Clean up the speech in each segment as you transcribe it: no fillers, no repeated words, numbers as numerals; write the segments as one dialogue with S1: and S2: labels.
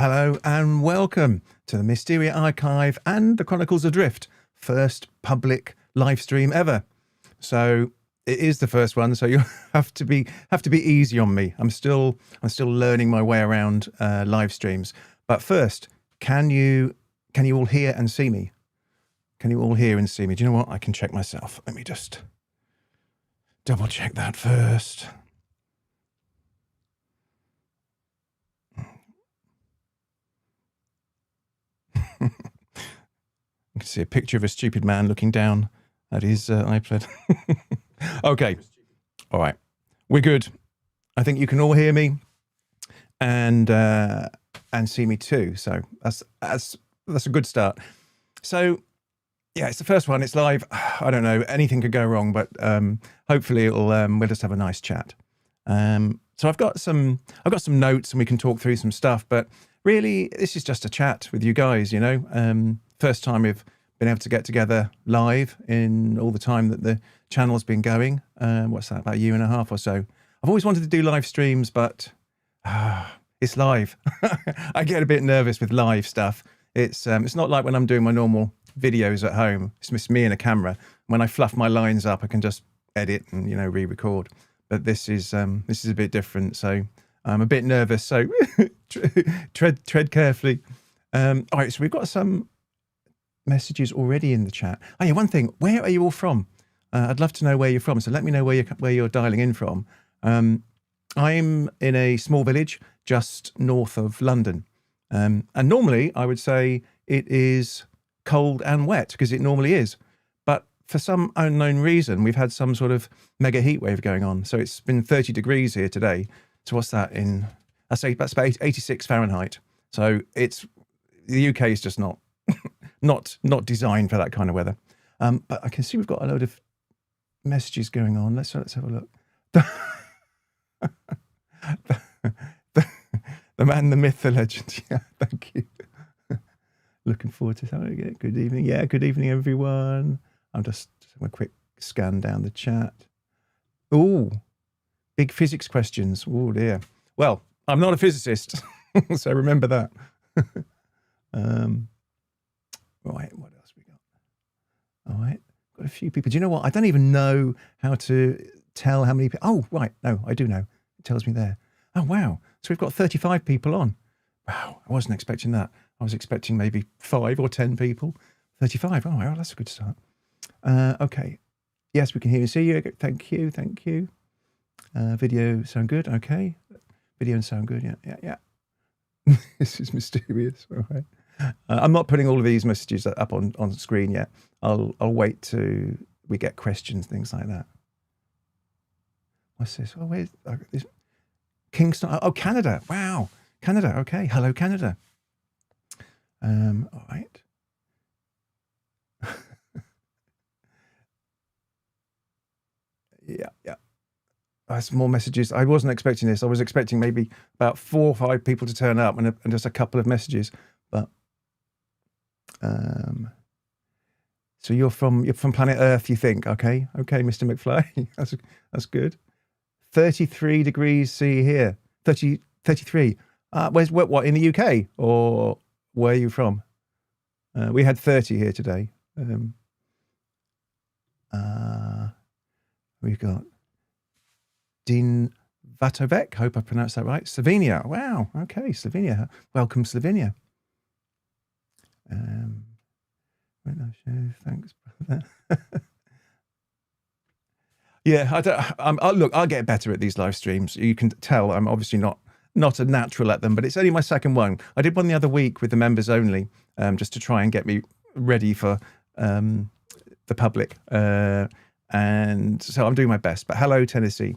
S1: Hello and welcome to the Mysteria Archive and the Chronicles Adrift, first public live stream ever. So it is the first one, so you have to be easy on me. I'm still learning my way around live streams. But first, can you all hear and see me? Can you all hear and see me? Do you know what? I can check myself. Let me just double check that first. You can see a picture of a stupid man looking down at his iPad. Okay. All right. We're good. I think you can all hear me and see me too. So that's a good start. So yeah, it's the first one. It's live. I don't know. Anything could go wrong, but hopefully it'll we'll just have a nice chat. So I've got some notes and we can talk through some stuff, but really this is just a chat with you guys, you know. First time we've been able to get together live in all the time that the channel's been going. What's that, about a year and a half or so. I've always wanted to do live streams, but it's live. I get a bit nervous with live stuff. It's not like when I'm doing my normal videos at home. It's just me and a camera. When I fluff my lines up, I can just edit and, you know, re-record. But this is a bit different, so I'm a bit nervous. So tread carefully. All right, so we've got some messages already in the chat. Oh yeah, one thing. Where are you all from? I'd love to know where you're from. So let me know where you're dialing in from. I'm in a small village just north of London, and normally I would say it is cold and wet because it normally is. But for some unknown reason, we've had some sort of mega heat wave going on. So it's been 30 degrees here today. So what's that in? I say that's about 86 Fahrenheit. So the UK is just not designed for that kind of weather. But I can see we've got a load of messages going on. Let's have a look. The man, the myth, the legend. Yeah, thank you. Looking forward to having it. Good evening. Yeah, good evening, everyone. I'm just having a quick scan down the chat. Oh, big physics questions. Oh dear. Well, I'm not a physicist, so remember that. Right, what else we got? All right, got a few people. Do you know what? I don't even know how to tell how many people. Oh, right. No, I do know. It tells me there. Oh, wow. So we've got 35 people on. Wow, I wasn't expecting that. I was expecting maybe 5 or 10 people. 35. Oh, well, that's a good start. Okay. Yes, we can hear and see you. Thank you. Thank you. Video sound good? Okay. Video and sound good. Yeah. This is mysterious. All right. I'm not putting all of these messages up on screen yet. I'll wait till we get questions, things like that. What's this? Oh, where's this? Kingston. Oh, Canada. Wow. Canada. Okay. Hello, Canada. All right. Yeah. Some more messages. I wasn't expecting this. I was expecting maybe about 4 or 5 people to turn up and just a couple of messages. But so you're from planet Earth, you think? Okay, Mr. McFly. that's good. 33 degrees C here. 33. Where's what in the UK or where are you from? We had 30 here today. We've got Dean Vatovec. Hope I pronounced that right. Slovenia. Wow. Okay, Slovenia. Welcome, Slovenia. Thanks, brother. Yeah, I'll get better at these live streams. You can tell I'm obviously not a natural at them, but it's only my second one. I did one the other week with the members only, just to try and get me ready for the public. And so I'm doing my best. But hello, Tennessee.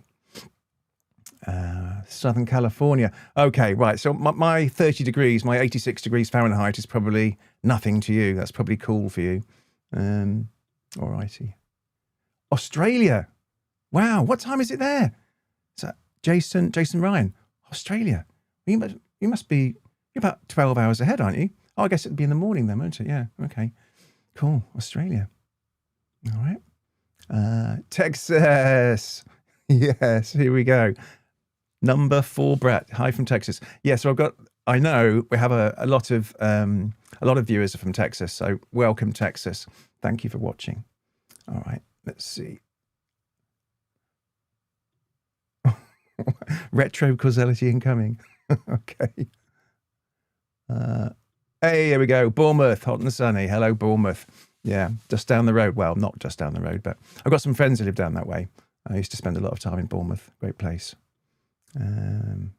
S1: Southern California. Okay, right. So my 30 degrees, my 86 degrees Fahrenheit is probably nothing to you. That's probably cool for you. All righty. Australia. Wow, what time is it there? So Jason Ryan, Australia. You must be, you're about 12 hours ahead, aren't you? Oh, I guess it'd be in the morning then, won't it? Yeah, okay. Cool, Australia. All right. Texas. Yes, here we go. Number 4, Brett. Hi from Texas. Yeah, so I've got I know we have a lot of viewers are from Texas, so welcome Texas. Thank you for watching. All right, let's see. Retro causality incoming. Okay. Hey, here we go. Bournemouth, hot and sunny. Hello, Bournemouth. Yeah, just down the road. Well, not just down the road, but I've got some friends who live down that way. I used to spend a lot of time in Bournemouth. Great place. Dean,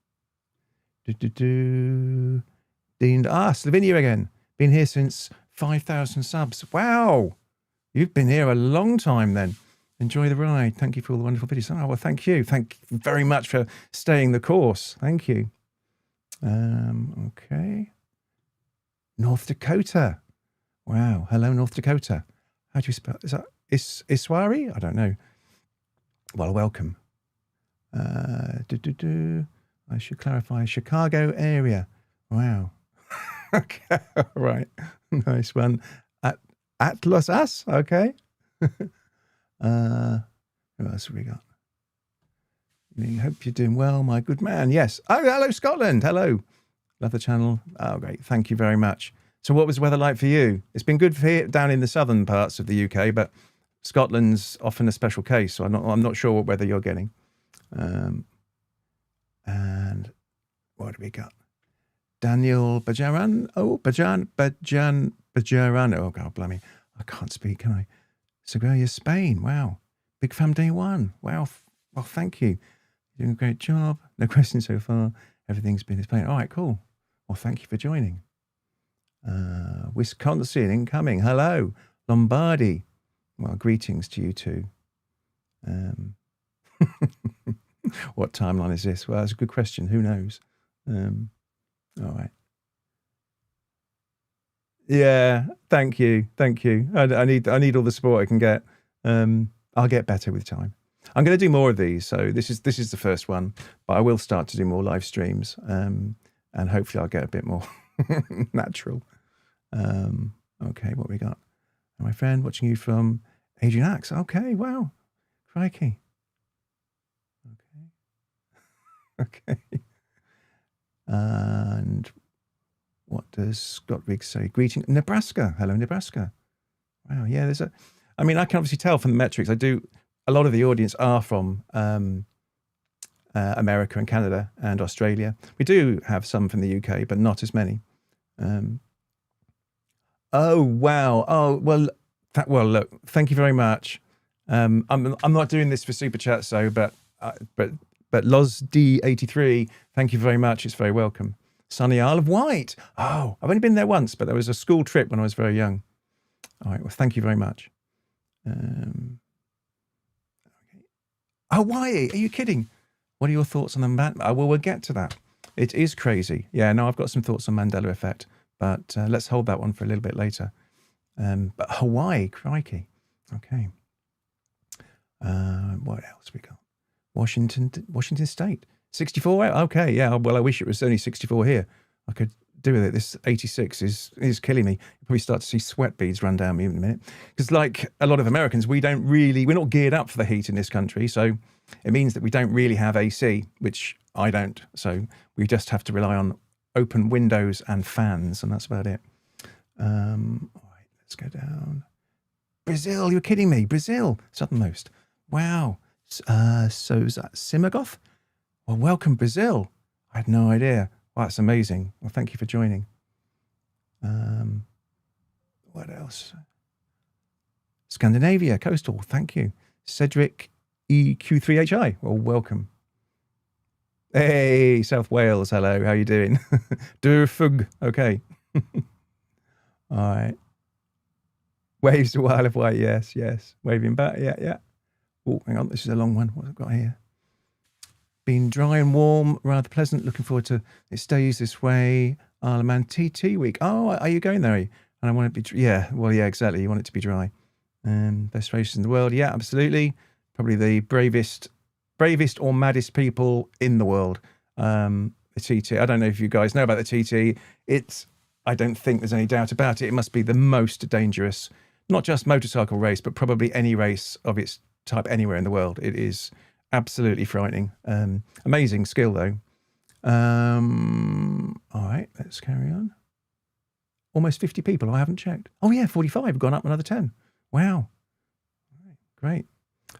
S1: Slovenia again. Been here since 5,000 subs. Wow. You've been here a long time then. Enjoy the ride. Thank you for all the wonderful videos. Oh, well, thank you. Thank you very much for staying the course. Thank you. Okay. North Dakota. Wow. Hello, North Dakota. How do you spell? Is that Iswari? I don't know. Well, welcome. I should clarify. Chicago area. Wow. Okay. All right. Nice one. Atlas Us. Okay. Who else have we got? I hope you're doing well, my good man. Yes. Oh, hello, Scotland. Hello. Love the channel. Oh, great. Thank you very much. So what was the weather like for you? It's been good for here, down in the southern parts of the UK, but Scotland's often a special case, so I'm not sure what weather you're getting. And what do we got? Daniel Bajaran. Oh, Bajan. Oh, God, blimey. I can't speak, can I? Segovia, Spain. Wow. Big fam day one. Wow. Well, thank you. You're doing a great job. No questions so far. Everything's been explained. All right, cool. Well, thank you for joining. Wisconsin incoming. Hello. Lombardy. Well, greetings to you too. What timeline is this? Well, that's a good question. Who knows? All right. Yeah, thank you. Thank you. I need all the support I can get. I'll get better with time. I'm going to do more of these. So this is the first one, but I will start to do more live streams. And hopefully I'll get a bit more natural. Okay, what we got? My friend watching you from Adrian Axe. Okay, wow. Crikey. Okay. And what does Scott Riggs say? Greeting Nebraska. Hello, Nebraska. Wow, yeah, I mean, I can obviously tell from the metrics. A lot of the audience are from America and Canada and Australia. We do have some from the UK, but not as many. Oh, wow. Oh, well, look, thank you very much. I'm not doing this for Super Chat, so, but Loz D83, thank you very much. It's very welcome. Sunny Isle of Wight. Oh, I've only been there once, but there was a school trip when I was very young. All right, well, thank you very much. Okay. Hawaii, are you kidding? What are your thoughts on the Mandela? Well, we'll get to that. It is crazy. Yeah, no, I've got some thoughts on Mandela effect, but let's hold that one for a little bit later. But Hawaii, crikey. Okay. What else we got? Washington State. 64? Okay, yeah. Well, I wish it was only 64 here. I could do with it. This 86 is killing me. You'll probably start to see sweat beads run down me in a minute. Because like a lot of Americans, we're not geared up for the heat in this country. So it means that we don't really have AC, which I don't. So we just have to rely on open windows and fans, and that's about it. All right, let's go down. Brazil, you're kidding me. Brazil, southernmost. Wow. So is that Simagoth? Well, welcome, Brazil. I had no idea. Wow, that's amazing. Well, thank you for joining. What else? Scandinavia, coastal. Thank you. Cedric EQ3HI. Well, welcome. Hey, South Wales. Hello. How you doing? Durfug. Okay. All right. Waves to Isle of Wight. Yes, yes. Waving back. Yeah, yeah. Oh, hang on. This is a long one. What have I got here? Been dry and warm, rather pleasant. Looking forward to it stays this way. Isle of Man TT week. Oh, are you going there? And I want it to be, yeah, well, yeah, exactly. You want it to be dry. Best races in the world. Yeah, absolutely. Probably the bravest or maddest people in the world. The TT. I don't know if you guys know about the TT. I don't think there's any doubt about it. It must be the most dangerous, not just motorcycle race, but probably any race of its type anywhere in the world. It is absolutely frightening. Amazing skill though. All right. let's carry on. Almost 50 people. I haven't checked. Oh yeah, 45. We've gone up another 10. Wow. Great.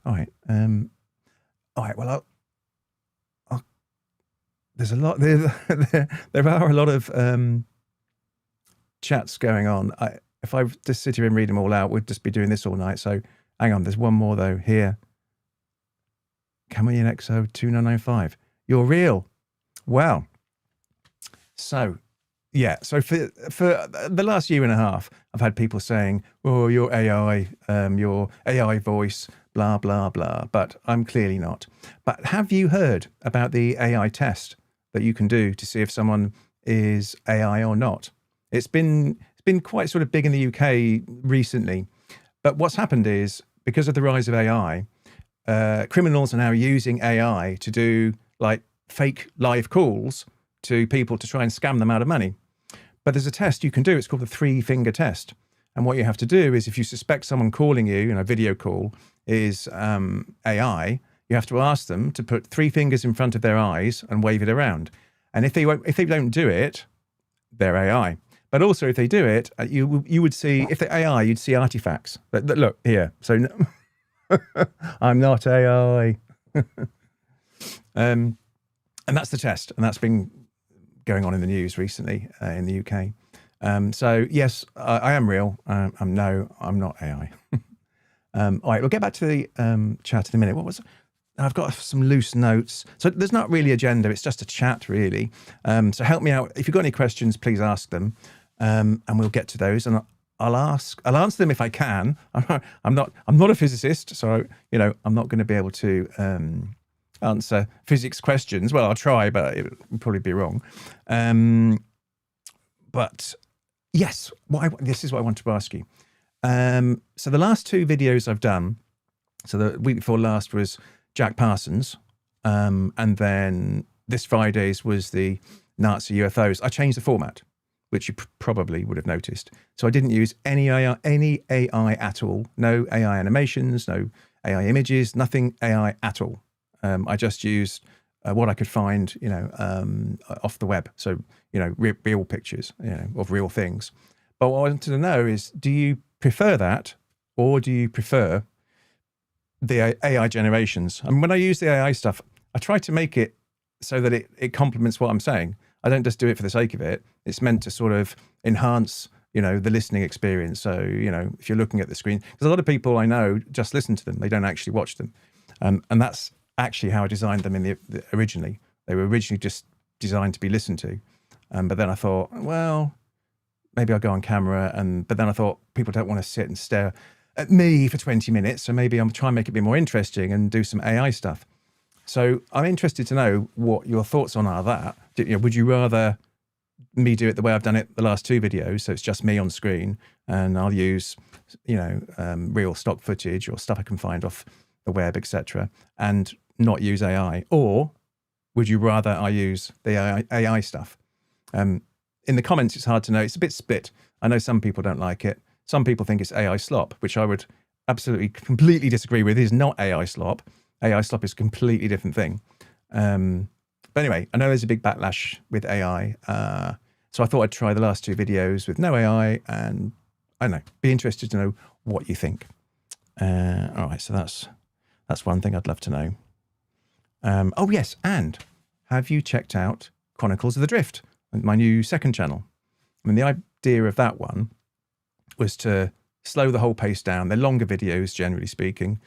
S1: All right. All right. Well, there's a lot. There are a lot of chats going on. If I just sit here and read them all out, we'd just be doing this all night. So hang on. There's one more though here. Chameleon XO 2995. You're real. Wow. So. Yeah, so for the last year and a half, I've had people saying, "Oh, your AI voice, blah blah blah," but I'm clearly not. But have you heard about the AI test that you can do to see if someone is AI or not? It's been quite sort of big in the UK recently. But what's happened is, because of the rise of AI, criminals are now using AI to do like fake live calls to people to try and scam them out of money. But there's a test you can do. It's called the 3-finger test. And what you have to do is, if you suspect someone calling you, video call is AI, you have to ask them to put 3 fingers in front of their eyes and wave it around. And if they don't do it, they're AI. But also, if they do it, you would see, if they're AI, you'd see artifacts. Look here. So I'm not AI. And that's the test. And that's been going on in the news recently in the UK. So yes, I am real. I'm not AI. All right, we'll get back to the chat in a minute. What was it? I've got some loose notes. So there's not really agenda. It's just a chat, really. So help me out. If you've got any questions, please ask them, and we'll get to those. And I'll answer them if I can. I'm not a physicist, so I'm not going to be able to answer physics questions. Well, I'll try, but it will probably be wrong. But yes, this is what I want to ask you. So the last 2 videos I've done, so the week before last was Jack Parsons, and then this Friday's was the Nazi UFOs. I changed the format, which you probably would have noticed. So I didn't use any AI at all. No AI animations, no AI images, nothing AI at all. I just used what I could find, off the web. So, real pictures, of real things. But what I wanted to know is, do you prefer that, or do you prefer the AI generations? I mean, when I use the AI stuff, I try to make it so that it complements what I'm saying. I don't just do it for the sake of it. It's meant to sort of enhance, the listening experience. So, if you're looking at the screen, because a lot of people I know just listen to them. They don't actually watch them. And that's actually how I designed them originally. They were originally just designed to be listened to. But then I thought, well, maybe I'll go on camera. But then I thought people don't want to sit and stare at me for 20 minutes. So maybe I'm trying to make it a bit more interesting and do some AI stuff. So I'm interested to know what your thoughts on that. Would you rather me do it the way I've done it the last 2 videos? So it's just me on screen, and I'll use, real stock footage or stuff I can find off the web, etc., and not use AI? Or would you rather I use the AI stuff? In the comments, it's hard to know. It's a bit split. I know some people don't like it. Some people think it's AI slop, which I would absolutely completely disagree with. It is not AI slop. AI slop is a completely different thing. But anyway, I know there's a big backlash with AI. So I thought I'd try the last 2 videos with no AI, and I don't know, be interested to know what you think. All right, so that's one thing I'd love to know. Oh yes, and have you checked out Chronicles of the Drift, my new 2nd channel? I mean, the idea of that one was to slow the whole pace down. They're longer videos, generally speaking,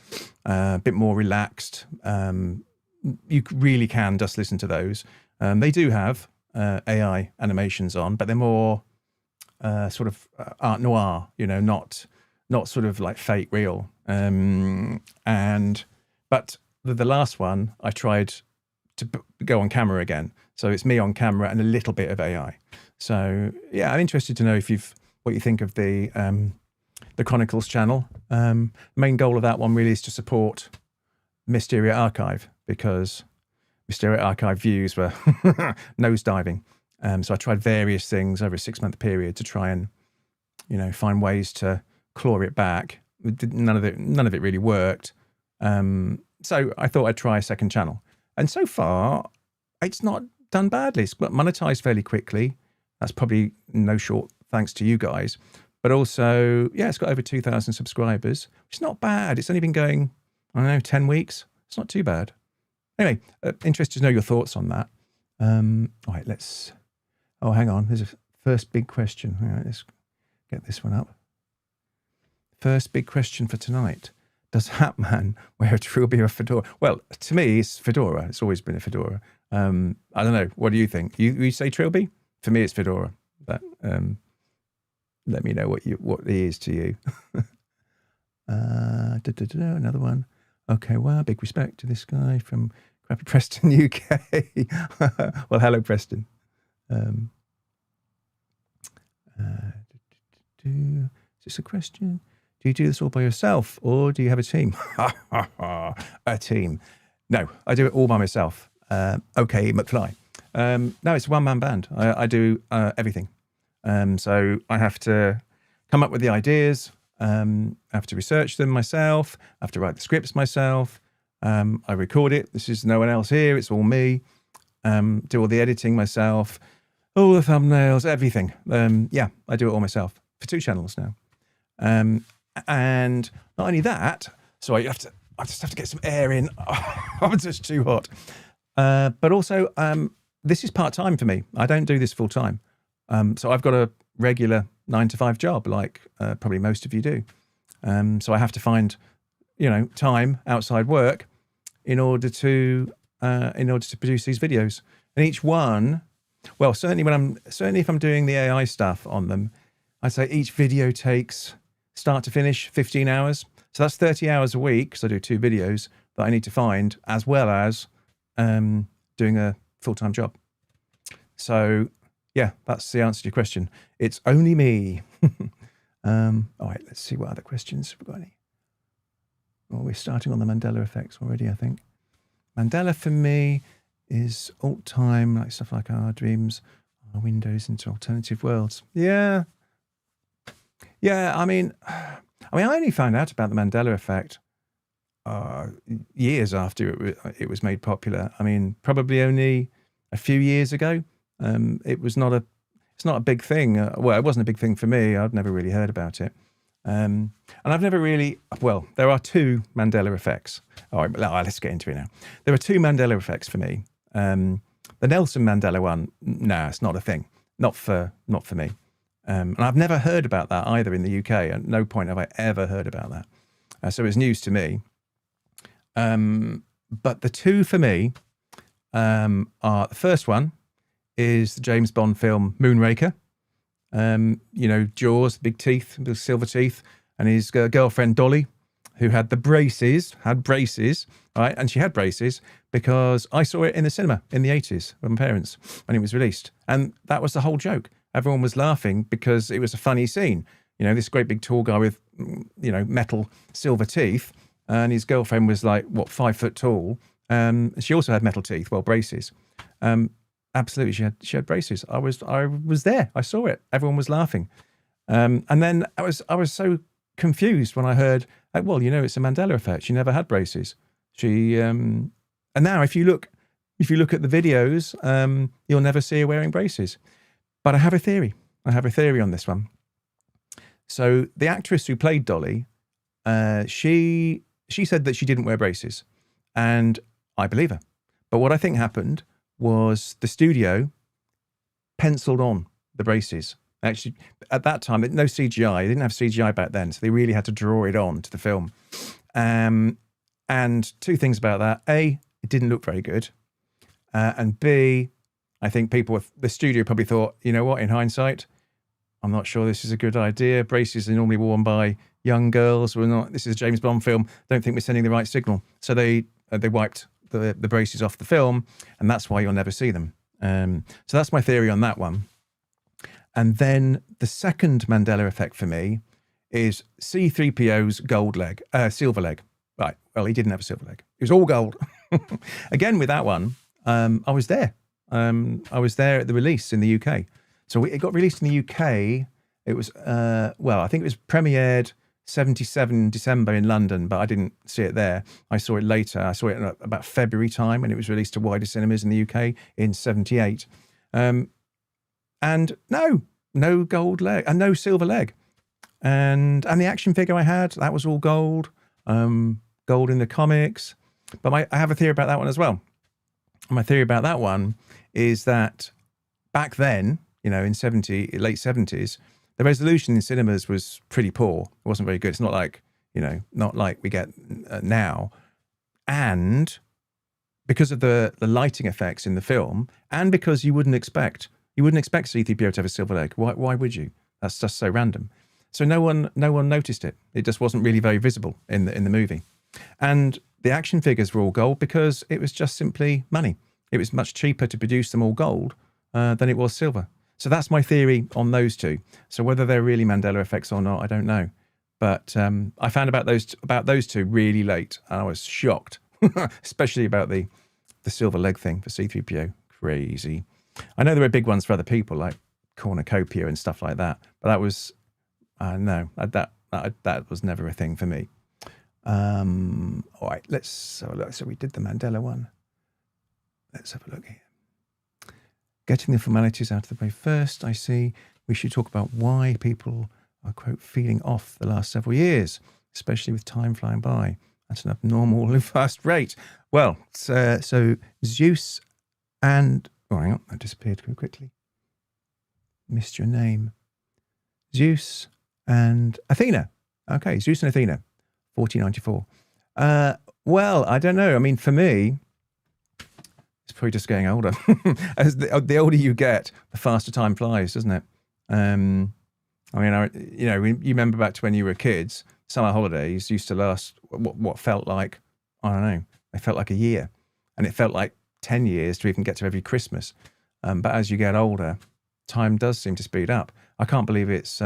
S1: a bit more relaxed. You really can just listen to those. They do have AI animations on, but they're more sort of art noir, not sort of like fake real. But the last one, I tried to go on camera again. So it's me on camera and a little bit of AI. So yeah, I'm interested to know what you think of the Chronicles channel. Main goal of that one really is to support Mysteria Archive, because Mysteria Archive views were nosediving. So I tried various things over a 6-month period to try and, find ways to claw it back. None of it really worked. So I thought I'd try a 2nd channel. And so far, it's not done badly. It's monetized fairly quickly. That's probably no short thanks to you guys. But also, yeah, it's got over 2,000 subscribers, which is not bad. It's only been going, I don't know, 10 weeks. It's not too bad. Anyway, interested to know your thoughts on that. All right, let's... Oh, hang on. There's a first big question. All right, let's get this one up. First big question for tonight. Does Hatman wear a trilby or a fedora? Well, to me, it's fedora. It's always been a fedora. I don't know. What do you think? You say trilby? For me, it's fedora. But let me know what it is to you. Another one. Okay, well, big respect to this guy from Crappy Preston, UK. Well, hello, Preston. Is this a question? Do you do this all by yourself, or do you have a team? A team. No, I do it all by myself. Okay, McFly. No, it's a one-man band. I do everything. So I have to come up with the ideas. I have to research them myself. I have to write the scripts myself. I record it. This is no one else here. It's all me. Do all the editing myself. All the thumbnails, everything. Yeah, I do it all myself for 2 channels now. And not only that, so I just have to get some air in. I'm just too hot. But also, this is part-time for me. I don't do this full-time. So I've got a regular 9-to-5 job, like probably most of you do. So I have to find, time outside work in order to produce these videos. And each one, well, certainly if I'm doing the AI stuff on them, I'd say each video takes start to finish 15 hours. So that's 30 hours a week, because I do 2 videos that I need to find, as well as doing a full-time job. So yeah, that's the answer to your question. It's only me. All right, let's see what other questions we've got. Any? Well, we're starting on the Mandela effects already, I think. Mandela for me is alt-time, like stuff like our dreams, our windows into alternative worlds. Yeah. I mean, I only found out about the Mandela effect years after it was made popular. I mean, probably only a few years ago. It's not a big thing. Well, it wasn't a big thing for me. I'd never really heard about it. And I've never really, well, there are 2 Mandela effects. All right, let's get into it now. There are 2 Mandela effects for me. The Nelson Mandela one, no, it's not a thing. Not for me. And I've never heard about that either in the UK. At no point have I ever heard about that. So it's news to me. But the 2 for me are, the first one is the James Bond film Moonraker. Jaws, big teeth, the silver teeth, and his girlfriend Dolly, who had braces, right? And she had braces because I saw it in the cinema in the 80s with my parents when it was released. And that was the whole joke. Everyone was laughing because it was a funny scene. This great big tall guy with, metal silver teeth, and his girlfriend was like, 5 foot tall. She also had metal teeth, braces. Absolutely, she had braces. I was there. I saw it. Everyone was laughing. And then I was so confused when I heard, it's a Mandela effect. She never had braces. And now if you look at the videos, you'll never see her wearing braces. But I have a theory. I have a theory on this one. So the actress who played Dolly, she said that she didn't wear braces, and I believe her. But what I think happened was the studio penciled on the braces. Actually, at that time, no CGI. They didn't have CGI back then, so they really had to draw it on to the film. And 2 things about that. A, it didn't look very good. And B, I think the studio probably thought, you know what, in hindsight, I'm not sure this is a good idea. Braces are normally worn by young girls. This is a James Bond film. Don't think we're sending the right signal. So they wiped the braces off the film, and that's why you'll never see them. So that's my theory on that one. And then the second Mandela effect for me is C-3PO's silver leg. Right. Well, he didn't have a silver leg. It was all gold. Again, with that one, I was there. I was there at the release in the UK. So it got released in the UK. It was, I think it was premiered 77 December in London, but I didn't see it there. I saw it later. I saw it in about February time when it was released to wider cinemas in the UK in 78. And no gold leg and no silver leg. And the action figure I had, that was all gold. Gold in the comics. But I have a theory about that one as well. My theory about that one is that back then, in late 70s, the resolution in cinemas was pretty poor. It wasn't very good. It's not like, not like we get now. And because of the lighting effects in the film, and because you wouldn't expect C-3PO to have a silver leg. Why would you? That's just so random. So no one noticed it. It just wasn't really very visible in the movie. And the action figures were all gold because it was just simply money. It was much cheaper to produce them all gold than it was silver. So that's my theory on those two. So whether they're really Mandela effects or not, I don't know. But I found about those two really late, and I was shocked, especially about the silver leg thing for C-3PO. Crazy. I know there were big ones for other people like cornucopia and stuff like that, but that was no, that was never a thing for me. All right, let's have a look. So we did the Mandela one. Let's have a look here. Getting the formalities out of the way first, I see we should talk about why people are, quote, feeling off the last several years, especially with time flying by at an abnormal fast rate. Well, so Zeus and... Oh, hang on, that disappeared too quickly. Missed your name. Zeus and Athena. Okay, Zeus and Athena, 1494. Well, I don't know. I mean, for me, it's probably just getting older. As the older you get, the faster time flies, doesn't it? I mean, you remember back to when you were kids, summer holidays used to last what felt like, I don't know, they felt like a year. And it felt like 10 years to even get to every Christmas. But as you get older, time does seem to speed up. I can't believe it's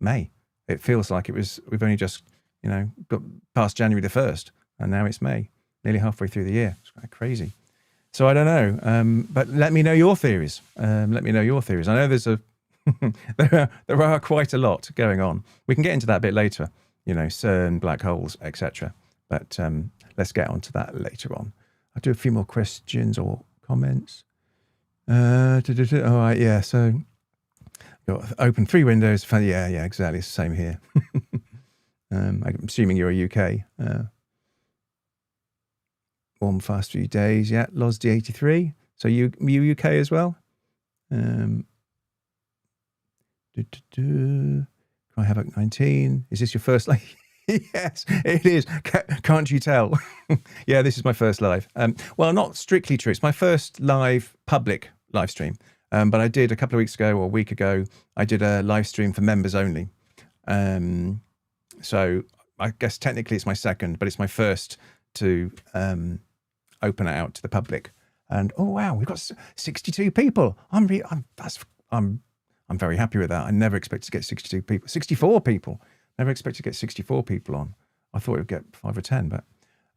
S1: May. It feels like we've only just, got past January the 1st, and now it's May, nearly halfway through the year. It's kind of crazy. So I don't know, but let me know your theories. I know there's there are quite a lot going on. We can get into that a bit later, CERN, black holes, etc. But let's get onto that later on. I'll do a few more questions or comments. All right, yeah. So got open 3 windows. Yeah, exactly. It's the same here. I'm assuming you're a UK. Warm fast few days. Yeah, Loz D83. So you UK as well? Cry Havoc 19. Is this your first live? Yes, it is. Can't you tell? Yeah, this is my first live. Well, not strictly true. It's my first public live stream. But I did a couple of weeks ago or a week ago, I did a live stream for members only. So I guess technically it's my second, but it's my first to open it out to the public. And oh wow, we've got 62 people. I'm very happy with that. I never expected to get 62 people, 64 people. Never expected to get 64 people on. I thought it would get 5 or 10, but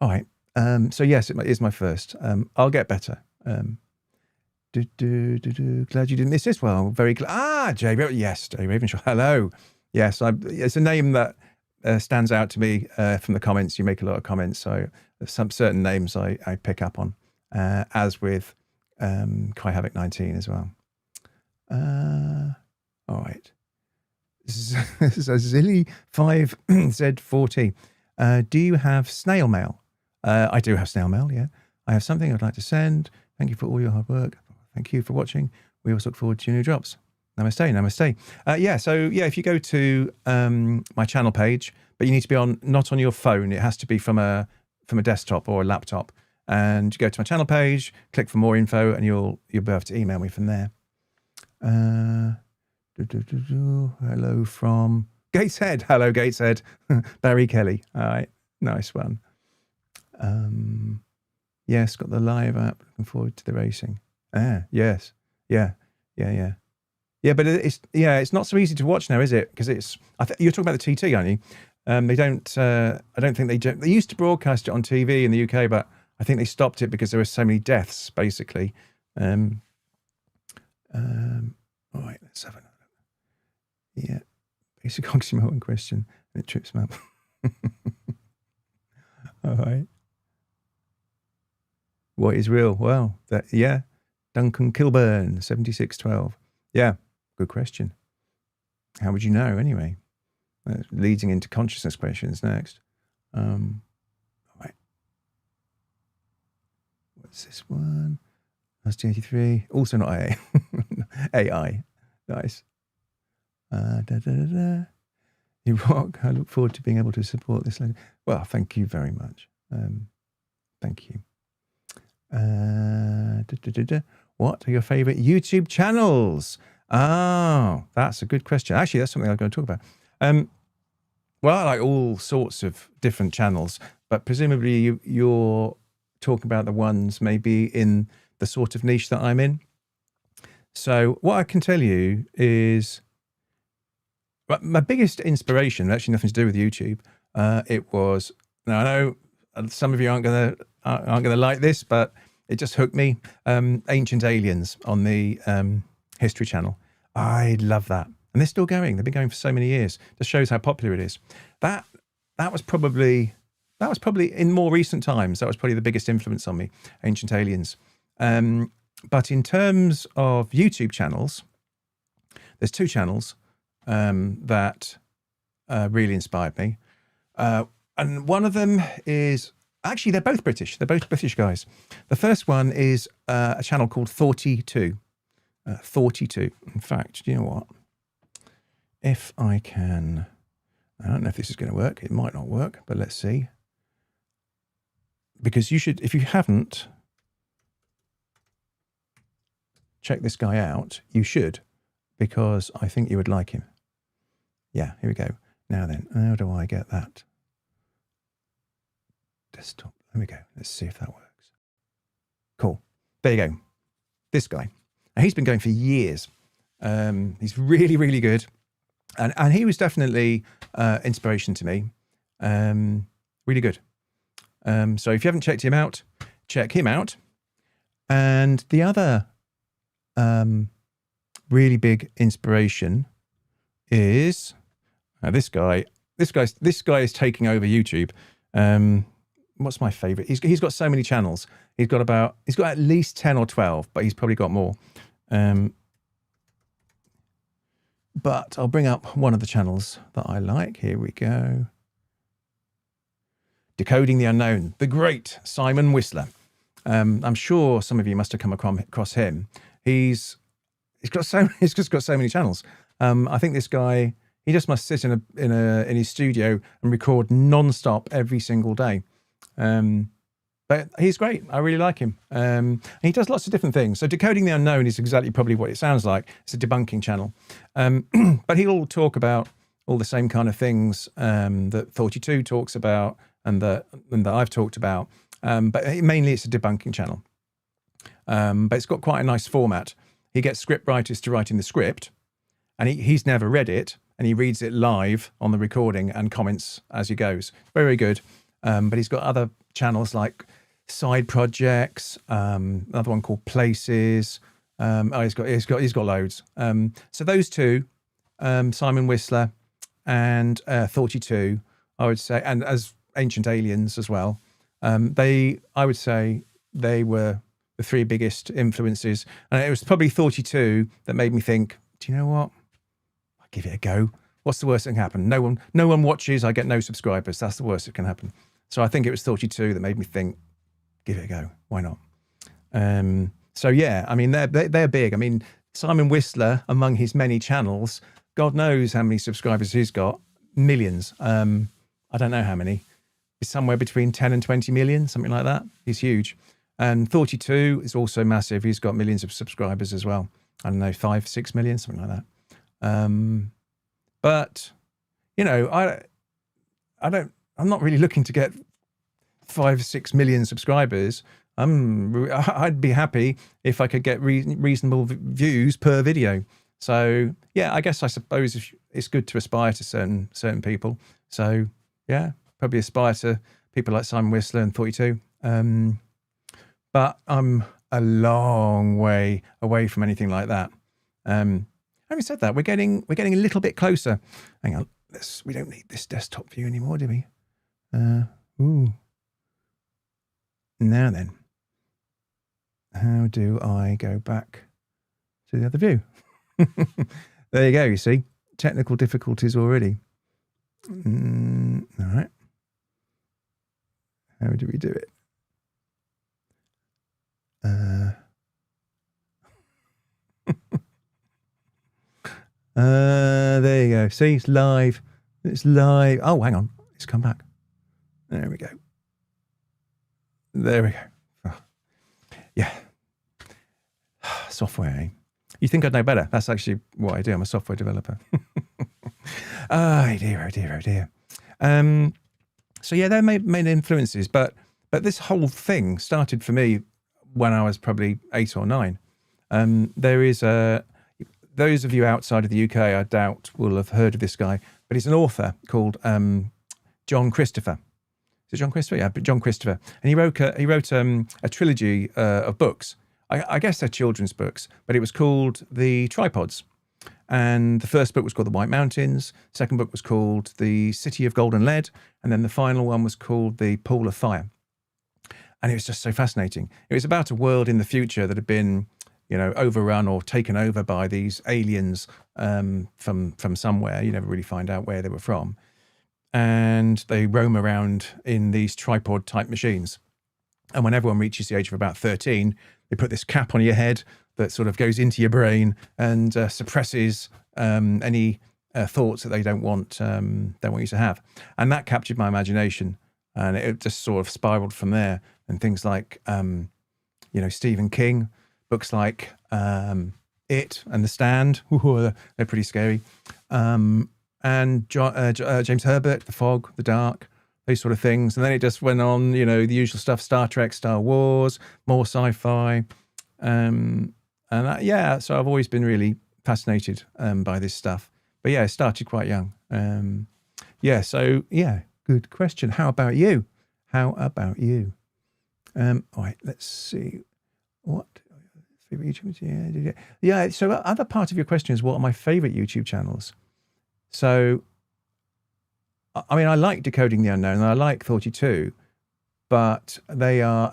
S1: all right. So yes, it is my first. I'll get better. Glad you didn't miss this. Well, very glad. Jay, yes, Jay Ravenshaw. Hello. Yes, it's a name that stands out to me from the comments. You make a lot of comments, so there's some certain names I pick up on, as with Kai Havoc 19 as well. All right. Zilly 5Z40. Do you have snail mail? I do have snail mail, yeah. I have something I'd like to send. Thank you for all your hard work. Thank you for watching. We always look forward to your new drops. Namaste, namaste. If you go to my channel page, but you need to be not on your phone. It has to be from a desktop or a laptop. And you go to my channel page, click for more info, and you'll be able to email me from there. Hello from Gateshead. Hello, Gateshead. Barry Kelly. All right, nice one. Yes, got the live app. Looking forward to the racing. Yes, yeah. But it's not so easy to watch now, is it? Because you're talking about the TT, aren't you? They don't. I don't think they do. They used to broadcast it on TV in the UK, but I think they stopped it because there were so many deaths, basically. All right, let's have another. Yeah, basic oxymoron question, and it trips me up. All right. What is real? Well, Duncan Kilburn, 7612. Yeah, good question. How would you know anyway? Leading into consciousness questions next. Right. What's this one? That's 83. Also not AA. AI. Nice. You rock. I look forward to being able to support this. Well, thank you very much. Thank you. What are your favorite YouTube channels? Oh, that's a good question. Actually, that's something I'm going to talk about. Well, I like all sorts of different channels, but presumably you're talking about the ones maybe in the sort of niche that I'm in. So what I can tell you is my biggest inspiration, actually nothing to do with YouTube, it was, now I know some of you aren't gonna like this, but it just hooked me. Ancient Aliens on the History Channel. I love that, and they're still going. They've been going for so many years. Just shows how popular it is. That was probably in more recent times. That was probably the biggest influence on me. Ancient Aliens. But in terms of YouTube channels, there's two channels that really inspired me. And one of them is, actually, they're both British. They're both British guys. The first one is a channel called 42. 42. In fact, do you know what? If I can, I don't know if this is going to work. It might not work, but let's see. Because you should, if you haven't checked this guy out, you should, because I think you would like him. Yeah, here we go. Now then, how do I get that? Desktop. There we go. Let's see if that works. Cool. There you go. This guy. Now, he's been going for years. He's really, really good. And he was definitely inspiration to me. Really good. So if you haven't checked him out, check him out. And the other really big inspiration is this guy. This guy is taking over YouTube. What's my favorite? He's got so many channels. He's got at least 10 or 12, but he's probably got more. But I'll bring up one of the channels that I like. Here we go. Decoding the Unknown, the great Simon Whistler. I'm sure some of you must have come across him. He's just got so many channels. I think this guy, he just must sit in his studio and record non-stop every single day. But he's great. I really like him. He does lots of different things. So Decoding the Unknown is exactly probably what it sounds like. It's a debunking channel. But he'll talk about all the same kind of things that 42 talks about and that I've talked about. But mainly it's a debunking channel. But it's got quite a nice format. He gets script writers to write in the script, and he's never read it, and he reads it live on the recording and comments as he goes. Very, very good. But he's got other channels like Side Projects, another one called Places. He's got loads. So those two, Simon Whistler and 42, I would say, and as Ancient Aliens as well. I would say they were the three biggest influences, and it was probably 42 that made me think, do you know what? I'll give it a go. What's the worst that can happen? No one watches. I get no subscribers. That's the worst that can happen. So I think it was 42 that made me think, give it a go. Why not? So yeah, I mean, they're big. I mean, Simon Whistler, among his many channels, God knows how many subscribers he's got. Millions. I don't know how many. It's somewhere between 10 and 20 million, something like that. He's huge. And 42 is also massive. He's got millions of subscribers as well. I don't know, 5, 6 million, something like that. But, you know, I'm not really looking to get 5, 6 million subscribers. I'd be happy if I could get reasonable views per video. So yeah, I suppose it's good to aspire to certain people. So yeah, probably aspire to people like Simon Whistler and 42. But I'm a long way away from anything like that. Having said that, we're getting a little bit closer. Hang on, we don't need this desktop view anymore, do we? Ooh. Now then, how do I go back to the other view? There you go, you see. Technical difficulties already. All right. How do we do it? There you go. See, it's live. It's live. Oh, hang on. It's come back. There we go. There we go. Oh. Yeah. Software, eh? You think I'd know better? That's actually what I do. I'm a software developer. Oh dear, oh dear, oh dear. So yeah, they're main influences, but this whole thing started for me when I was probably 8 or 9. There is those of you outside of the UK, I doubt, will have heard of this guy, but he's an author called John Christopher. Is it John Christopher? Yeah, but John Christopher, and he wrote a trilogy of books. I guess they're children's books, but it was called The Tripods. And the first book was called The White Mountains. Second book was called The City of Golden Lead. And then the final one was called The Pool of Fire. And it was just so fascinating. It was about a world in the future that had been, overrun or taken over by these aliens from somewhere. You never really find out where they were from. And they roam around in these tripod type machines. And when everyone reaches the age of about 13, they put this cap on your head that sort of goes into your brain and suppresses any thoughts that they don't want you to have. And that captured my imagination, and it just sort of spiraled from there. And things like, Stephen King, books like It and The Stand, they're pretty scary. And James Herbert, The Fog, The Dark, those sort of things. And then it just went on, the usual stuff, Star Trek, Star Wars, more sci-fi. So I've always been really fascinated by this stuff. But yeah, it started quite young. Good question. How about you? All right, let's see. What favorite YouTube? Yeah. So other part of your question is, what are my favorite YouTube channels? So, I mean, I like Decoding the Unknown and I like 42, but they are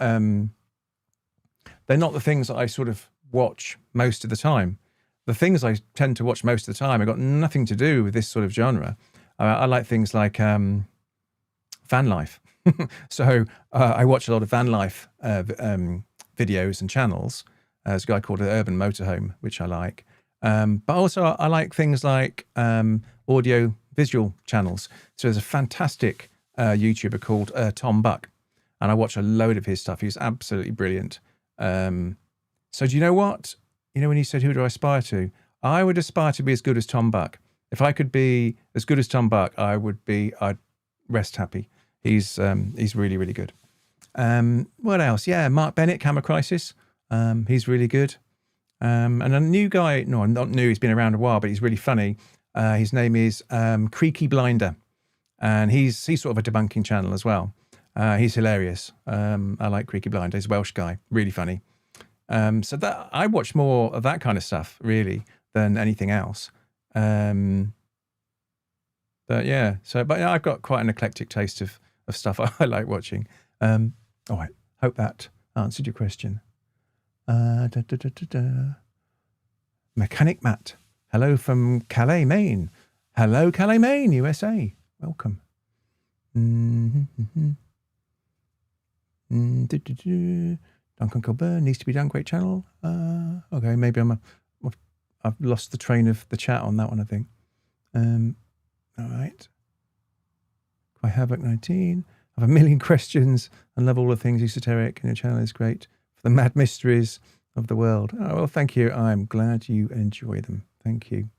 S1: they're not the things that I sort of watch most of the time. The things I tend to watch most of the time have got nothing to do with this sort of genre. I like things like van life. So I watch a lot of van life videos and channels. There's a guy called Urban Motorhome, which I like. But also I like things like audio visual channels. So there's a fantastic YouTuber called Tom Buck, and I watch a load of his stuff. He's absolutely brilliant. So do you know what? When you said, who do I aspire to? I would aspire to be as good as Tom Buck. If I could be as good as Tom Buck, I'd rest happy. He's really, really good. What else? Yeah, Mark Bennett, Camera Crisis. He's really good. And a new guy, no, not new, he's been around a while, but he's really funny. His name is Creaky Blinder. And he's sort of a debunking channel as well. He's hilarious. I like Creaky Blinder. He's a Welsh guy, really funny. So that I watch more of that kind of stuff, really, than anything else. But I've got quite an eclectic taste of stuff I like watching. All right, hope that answered your question. Mechanic Matt, hello from Calais, Maine. Hello, Calais, Maine, USA. Welcome. Duncan Colburn, needs to be done. Great channel. Okay, maybe I've lost the train of the chat on that one, I think. All right. I have 19. I have a million questions and love all the things esoteric, and your channel is great for the mad mysteries of the world. Oh, well, thank you. I'm glad you enjoy them. Thank you.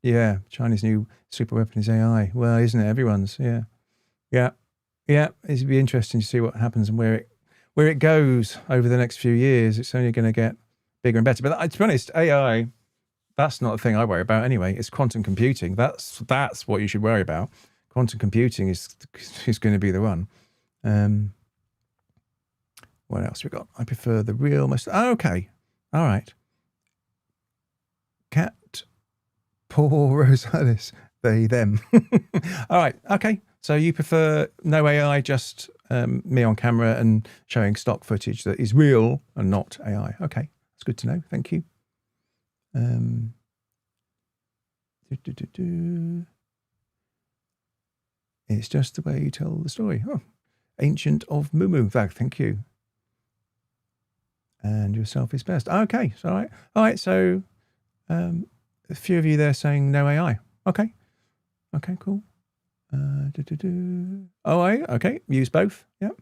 S1: Yeah, China's new super weapon is AI. Well, isn't it? Everyone's, yeah. It'd be interesting to see what happens and where it goes over the next few years. It's only going to get bigger and better. But to be honest, AI, that's not the thing I worry about anyway. It's quantum computing. That's what you should worry about. Quantum computing is going to be the one. What else we got? I prefer the real. Okay, all right. Cat, Paul Rosales, they, them. All right, okay. So you prefer no AI, just me on camera and showing stock footage that is real and not AI. Okay, that's It's good to know. Thank you. It's just the way you tell the story. Oh, Ancient of Mumu. Thank you. And yourself is best. Okay. So, all right. So, a few of you there saying no AI. Okay. Okay, cool. Oh, okay. Use both. Yep.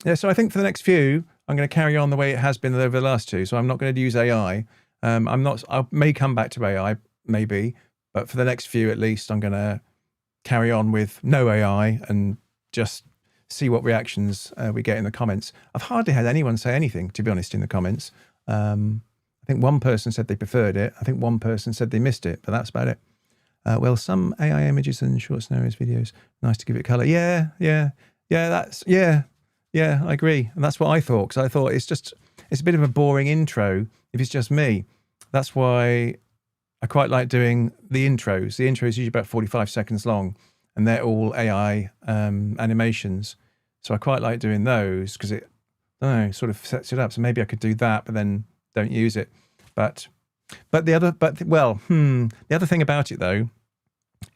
S1: Yeah. So I think for the next few, I'm going to carry on the way it has been over the last two. So I'm not going to use AI. I may come back to AI, maybe, but for the next few at least, I'm going to carry on with no AI and just see what reactions we get in the comments. I've hardly had anyone say anything, to be honest, in the comments. I think one person said they preferred it. I think one person said they missed it, but that's about it. Well, some AI images and short scenarios videos, nice to give it color. Yeah, I agree. And that's what I thought, because I thought it's a bit of a boring intro if it's just me. That's why I quite like doing the intros. The intro is usually about 45 seconds long, and they're all AI animations. So I quite like doing those because it, I don't know, sort of sets it up. So maybe I could do that, but then don't use it. The other thing about it though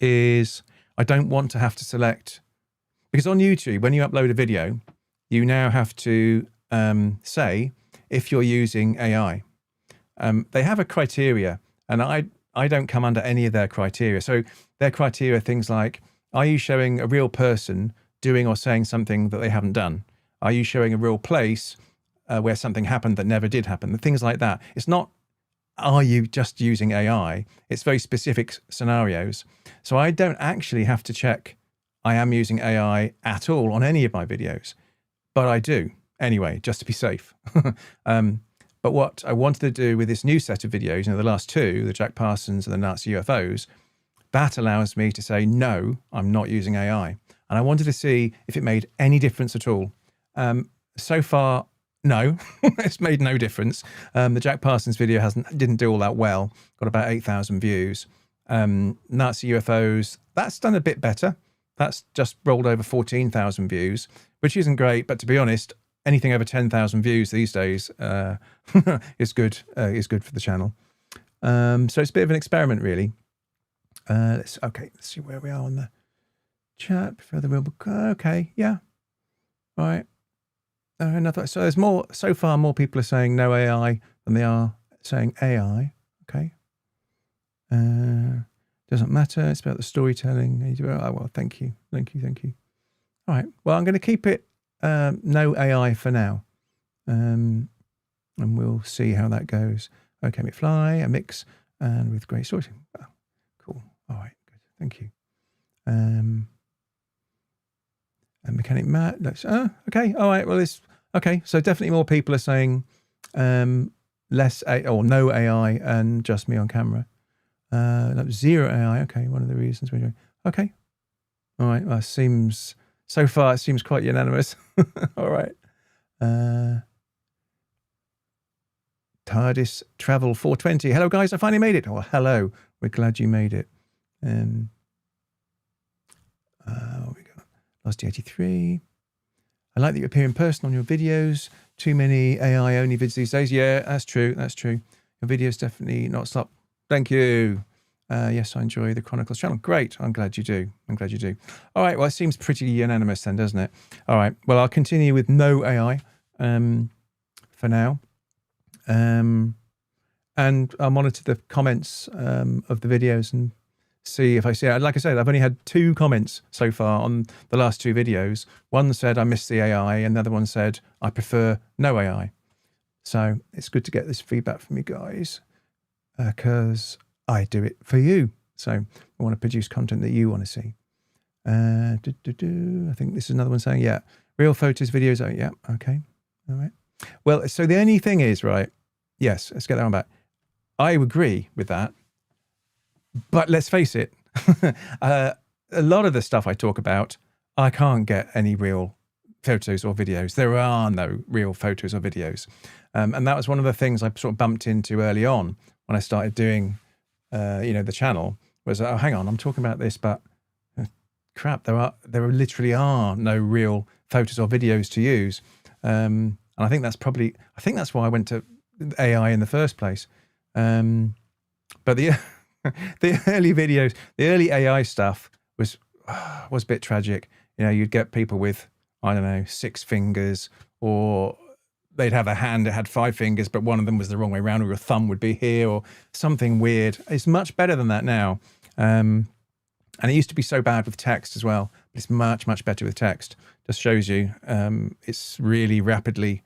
S1: is I don't want to have to select, because on YouTube, when you upload a video, you now have to say if you're using AI. They have a criteria, and I don't come under any of their criteria. So their criteria are things like, are you showing a real person doing or saying something that they haven't done? Are you showing a real place where something happened that never did happen? Things like that. It's not, are you just using AI? It's very specific scenarios. So I don't actually have to check I am using AI at all on any of my videos, but I do anyway, just to be safe. But what I wanted to do with this new set of videos, the last two, the Jack Parsons and the Nazi UFOs, that allows me to say, no, I'm not using AI. And I wanted to see if it made any difference at all. So far, no, it's made no difference. The Jack Parsons video didn't do all that well, got about 8,000 views. Nazi UFOs, that's done a bit better. That's just rolled over 14,000 views, which isn't great, but to be honest, anything over 10,000 views these days is good for the channel. So it's a bit of an experiment, really. Let's see where we are on the chat before the real book. Okay, yeah, all right. So there's more. So far, more people are saying no AI than they are saying AI. Okay. Doesn't matter. It's about the storytelling. Oh, well, thank you. All right. Well, I'm going to keep it no AI for now, and we'll see how that goes. Okay, McFly, a mix, and with great storytelling. Oh, cool. All right. Good. Thank you. And Mechanic Matt looks. Okay. All right. Well, it's okay. So definitely more people are saying less or no AI and just me on camera. Zero AI. Okay, one of the reasons we're doing. Okay. All right. Well, so far it seems quite unanimous. All right. TARDIS Travel 420. Hello, guys. I finally made it. Oh, hello. We're glad you made it. What we got? Lost 83. I like that you appear in person on your videos. Too many AI only vids these days. Yeah, that's true. That's true. Your videos definitely not stop. Thank you. Yes, I enjoy the Chronicles channel. Great. I'm glad you do. All right. Well, it seems pretty unanimous then, doesn't it? All right. Well, I'll continue with no AI for now. And I'll monitor the comments of the videos and see if I see it. Like I said, I've only had 2 comments so far on the last 2 videos. One said I missed the AI, and the other one said I prefer no AI. So it's good to get this feedback from you guys, because I do it for you. So I want to produce content that you want to see. I think this is another one saying, yeah, real photos, videos. Oh, yeah. Okay. All right. Well, so the only thing is, right. Yes. Let's get that one back. I agree with that. But let's face it, a lot of the stuff I talk about, I can't get any real photos or videos. There are no real photos or videos. And that was one of the things I sort of bumped into early on when I started doing, the channel, was, oh, hang on, I'm talking about this, but crap, there literally are no real photos or videos to use. I'm And I think that's why I went to AI in the first place. But the the early videos, the early AI stuff was a bit tragic. You know, you'd get people with, I don't know, 6 fingers, or they'd have a hand that had 5 fingers, but one of them was the wrong way around, or your thumb would be here, or something weird. It's much better than that now. And it used to be so bad with text as well. But it's much, much better with text. Just shows you it's really rapidly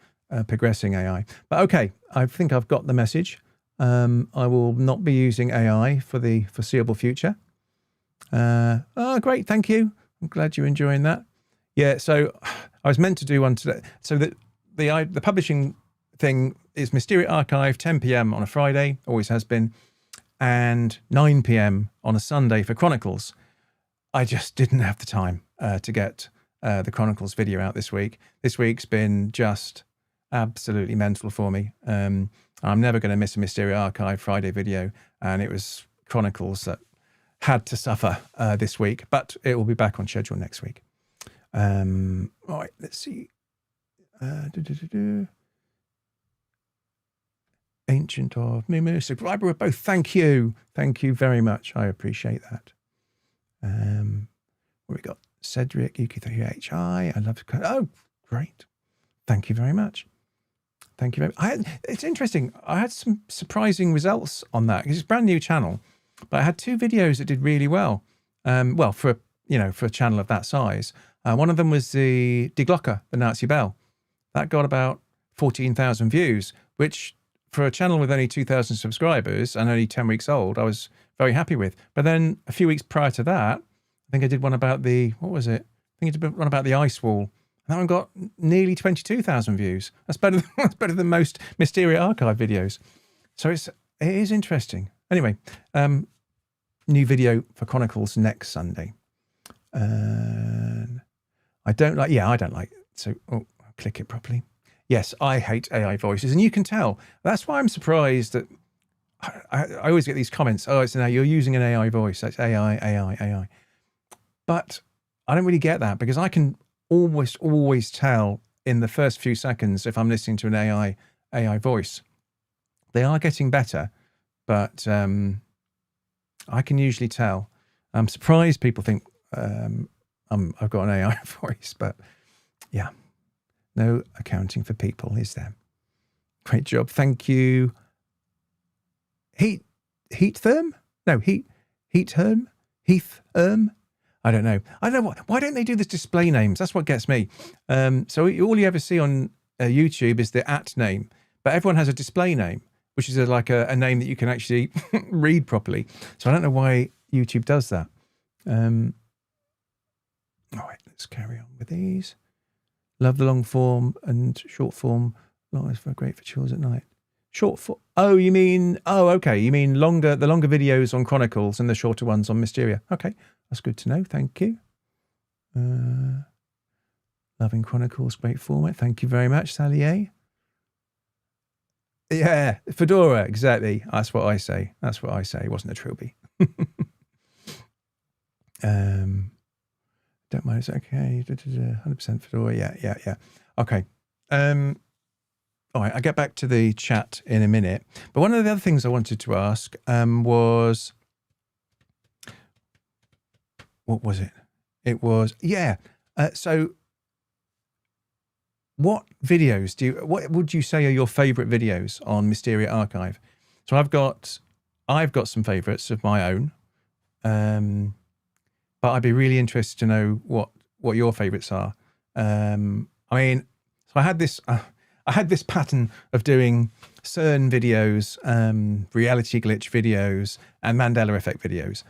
S1: progressing AI. But okay, I think I've got the message. I will not be using AI for the foreseeable future. Oh, great, thank you. I'm glad you're enjoying that. Yeah, so I was meant to do one today. So the publishing thing is Mysteria Archive, 10 p.m. on a Friday, always has been, and 9 p.m. on a Sunday for Chronicles. I just didn't have the time to get the Chronicles video out this week. This week's been just absolutely mental for me. I'm never going to miss a Mysteria Archive Friday video, and it was Chronicles that had to suffer this week, but it will be back on schedule next week. All right, let's see. Ancient of Mumu, subscriber of both. Thank you very much. I appreciate that. What we got? Cedric, UK3HI. I love. Oh, great. Thank you very much. Thank you very much. It's interesting. I had some surprising results on that because it's a brand new channel, but I had 2 videos that did really well. Well, for a channel of that size. One of them was the Die Glocke, the Nazi bell. That got about 14,000 views, which for a channel with only 2,000 subscribers and only 10 weeks old, I was very happy with. But then a few weeks prior to that, I think I did one about what was it? I think I did one about the ice wall. And that one got nearly 22,000 views. That's better than most Mysteria Archive videos. So it is interesting. Anyway, new video for Chronicles next Sunday. I don't like, so, I'll click it properly. Yes, I hate AI voices, and you can tell. That's why I'm surprised that I always get these comments, oh, it's you're using an AI voice, that's AI. But I don't really get that, because I can always tell in the first few seconds if I'm listening to an AI voice. They are getting better, but I can usually tell. I'm surprised people think I've got an AI voice, but yeah, no accounting for people, is there? Great job, thank you. Heath-erm? I don't know. Why don't they do this display names? That's what gets me. So all you ever see on YouTube is the @ name, but everyone has a display name, which is like a name that you can actually read properly. So I don't know why YouTube does that. All right, let's carry on with these. Love the long form and short form. Long is great for chills at night. Short form. Oh, you mean? Oh, okay. You mean the longer videos on Chronicles and the shorter ones on Mysteria. Okay, that's good to know. Thank you. Loving Chronicles, great format. Thank you very much, Sally A. Yeah, Fedora, exactly. That's what I say. It wasn't a trilby. Don't mind, it's okay. 100% Fedora. Yeah. Okay. All right, I'll get back to the chat in a minute. But one of the other things I wanted to ask was, what was it? It was, yeah. So what videos what would you say are your favorite videos on Mysteria Archive? So I've got some favorites of my own. But I'd be really interested to know what your favorites are. I mean, so I had this pattern of doing CERN videos, reality glitch videos, and Mandela effect videos.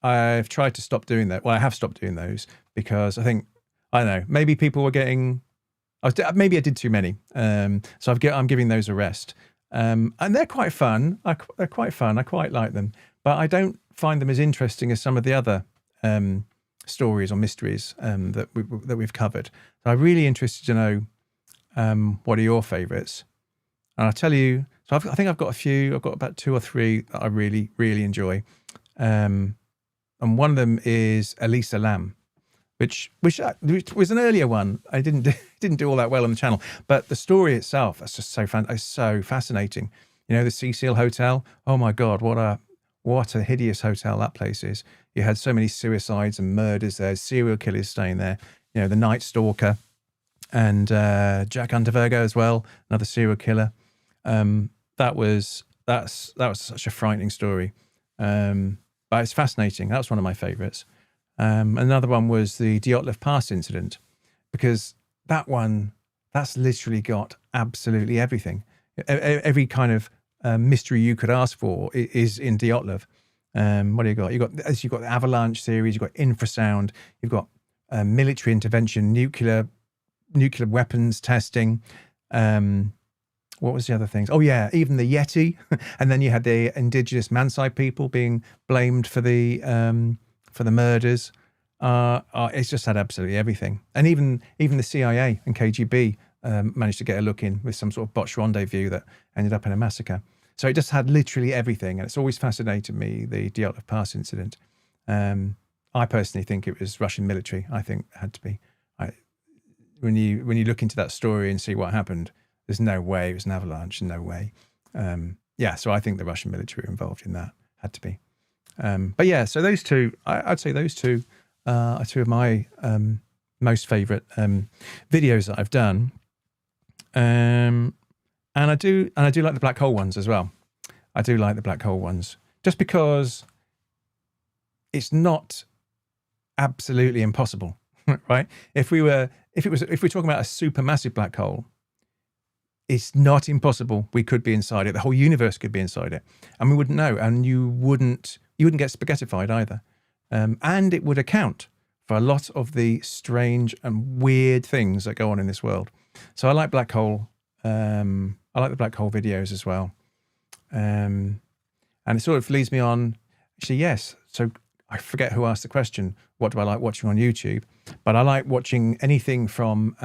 S1: I've tried to stop doing that. Well, I have stopped doing those because I think, I don't know, maybe people were getting, maybe I did too many. So I'm giving those a rest. And they're quite fun. They're quite fun. I quite like them, but I don't find them as interesting as some of the other stories or mysteries that we've covered. So I'm really interested to know what are your favourites. And I'll tell you. So I think I've got a few. I've got about 2 or 3 that I really enjoy. And one of them is Elisa Lam, which was an earlier one. I didn't do all that well on the channel, but the story itself, that's just so fascinating. You know, the Cecil Hotel. Oh my God, what a hideous hotel that place is. You had so many suicides and murders there, serial killers staying there. You know, the Night Stalker and Jack Underberger as well, another serial killer. That was such a frightening story, but it's fascinating. That was one of my favourites. Another one was the Dyatlov Pass incident, because that's literally got absolutely everything. Every kind of mystery you could ask for is in Dyatlov. What do you got? You've got the Avalanche series. You've got infrasound. You've got military intervention, nuclear weapons testing. What was the other things? Oh yeah, even the Yeti, and then you had the indigenous Mansai people being blamed for the murders. It's just had absolutely everything, and even the CIA and KGB managed to get a look in with some sort of botched rendezvous that ended up in a massacre. So it just had literally everything, and it's always fascinated me, the Dyatlov Pass incident. I personally think it was Russian military. I think it had to be. When you look into that story and see what happened, there's no way it was an avalanche. No way. Yeah, so I think the Russian military were involved in that. Had to be. But yeah, so those two, I'd say those two are two of my most favourite videos that I've done. And I do like the black hole ones as well. I do like the black hole ones, just because it's not absolutely impossible, right? If we're talking about a supermassive black hole, it's not impossible. We could be inside it. The whole universe could be inside it, and we wouldn't know. And you wouldn't get spaghettified either. And it would account for a lot of the strange and weird things that go on in this world. So I like black hole. I like the black hole videos as well. And it sort of leads me on. Actually, yes. So I forget who asked the question. What do I like watching on YouTube? But I like watching anything from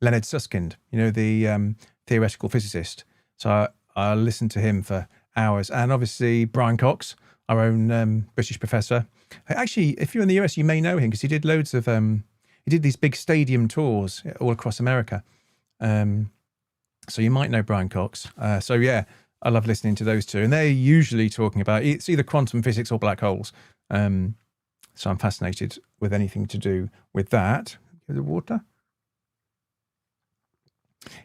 S1: Leonard Susskind, you know, the theoretical physicist. So I listen to him for hours. And obviously Brian Cox, our own British professor. Actually, if you're in the US, you may know him, because he did loads of, he did these big stadium tours all across America. So you might know Brian Cox. So yeah, I love listening to those two. And they're usually talking about, it's either quantum physics or black holes. So I'm fascinated with anything to do with that. The water.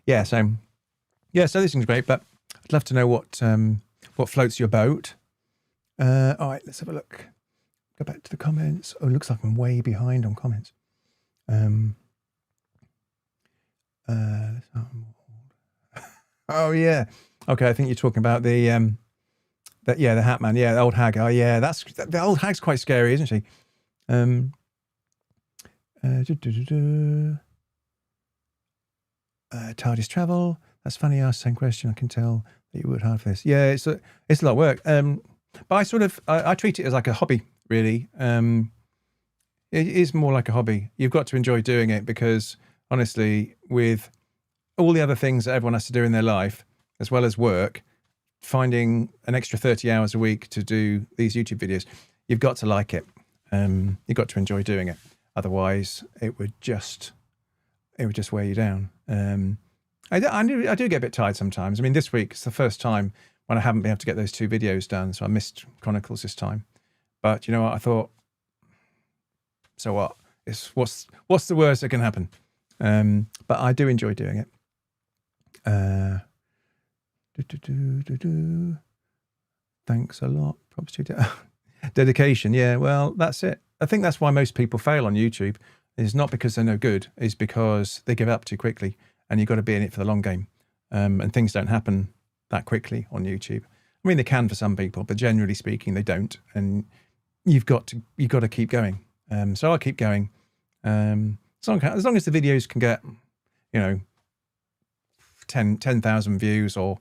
S1: Yeah, so this thing's great, but I'd love to know what floats your boat. All right, let's have a look. Go back to the comments. Oh, it looks like I'm way behind on comments. Oh yeah. Okay, I think you're talking about the the Hat Man. Yeah, the old hag. Oh yeah, the old hag's quite scary, isn't she? TARDIS travel. That's funny. You asked the same question. I can tell that you worked hard for this. Yeah, it's a lot of work. But I treat it as like a hobby, really. It is more like a hobby. You've got to enjoy doing it, because honestly, with all the other things that everyone has to do in their life, as well as work, finding an extra 30 hours a week to do these YouTube videos, you've got to like it. You've got to enjoy doing it. Otherwise, it would just wear you down. I do get a bit tired sometimes. I mean, this week it's the first time when I haven't been able to get those 2 videos done, so I missed Chronicles this time. But you know what? I thought, so what? What's the worst that can happen? But I do enjoy doing it. Thanks a lot. Props to dedication. Yeah, well, that's it. I think that's why most people fail on YouTube. It's not because they're no good. It's because they give up too quickly, and you've got to be in it for the long game. And things don't happen that quickly on YouTube. I mean, they can for some people, but generally speaking, they don't. And you've got to keep going. So I'll keep going. As long as the videos can get, 10,000 views or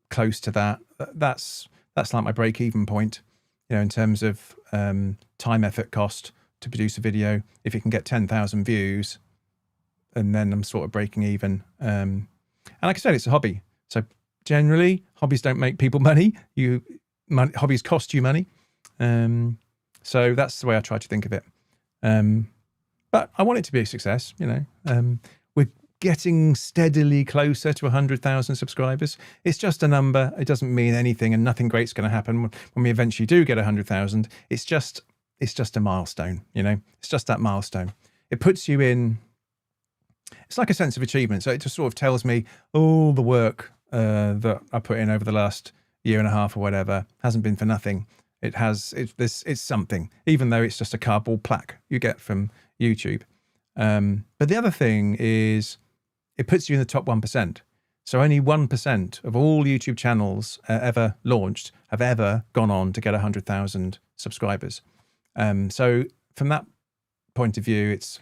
S1: close to that, that's like my break-even point, in terms of time, effort, cost to produce a video. If it can get 10,000 views, and then I'm sort of breaking even. And like I said, it's a hobby. So generally, hobbies don't make people money. Hobbies cost you money. So that's the way I try to think of it. But I want it to be a success, you know. We're getting steadily closer to 100,000 subscribers. It's just a number. It doesn't mean anything, and nothing great's going to happen when we eventually do get 100,000. It's just a milestone, you know. It's just that milestone. It puts you in. It's like a sense of achievement. So it just sort of tells me all the work that I put in over the last year and a half or whatever hasn't been for nothing. It's something, even though it's just a cardboard plaque you get from YouTube. But the other thing is it puts you in the top 1%. So only 1% of all YouTube channels ever launched have ever gone on to get 100,000 subscribers. So from that point of view, it's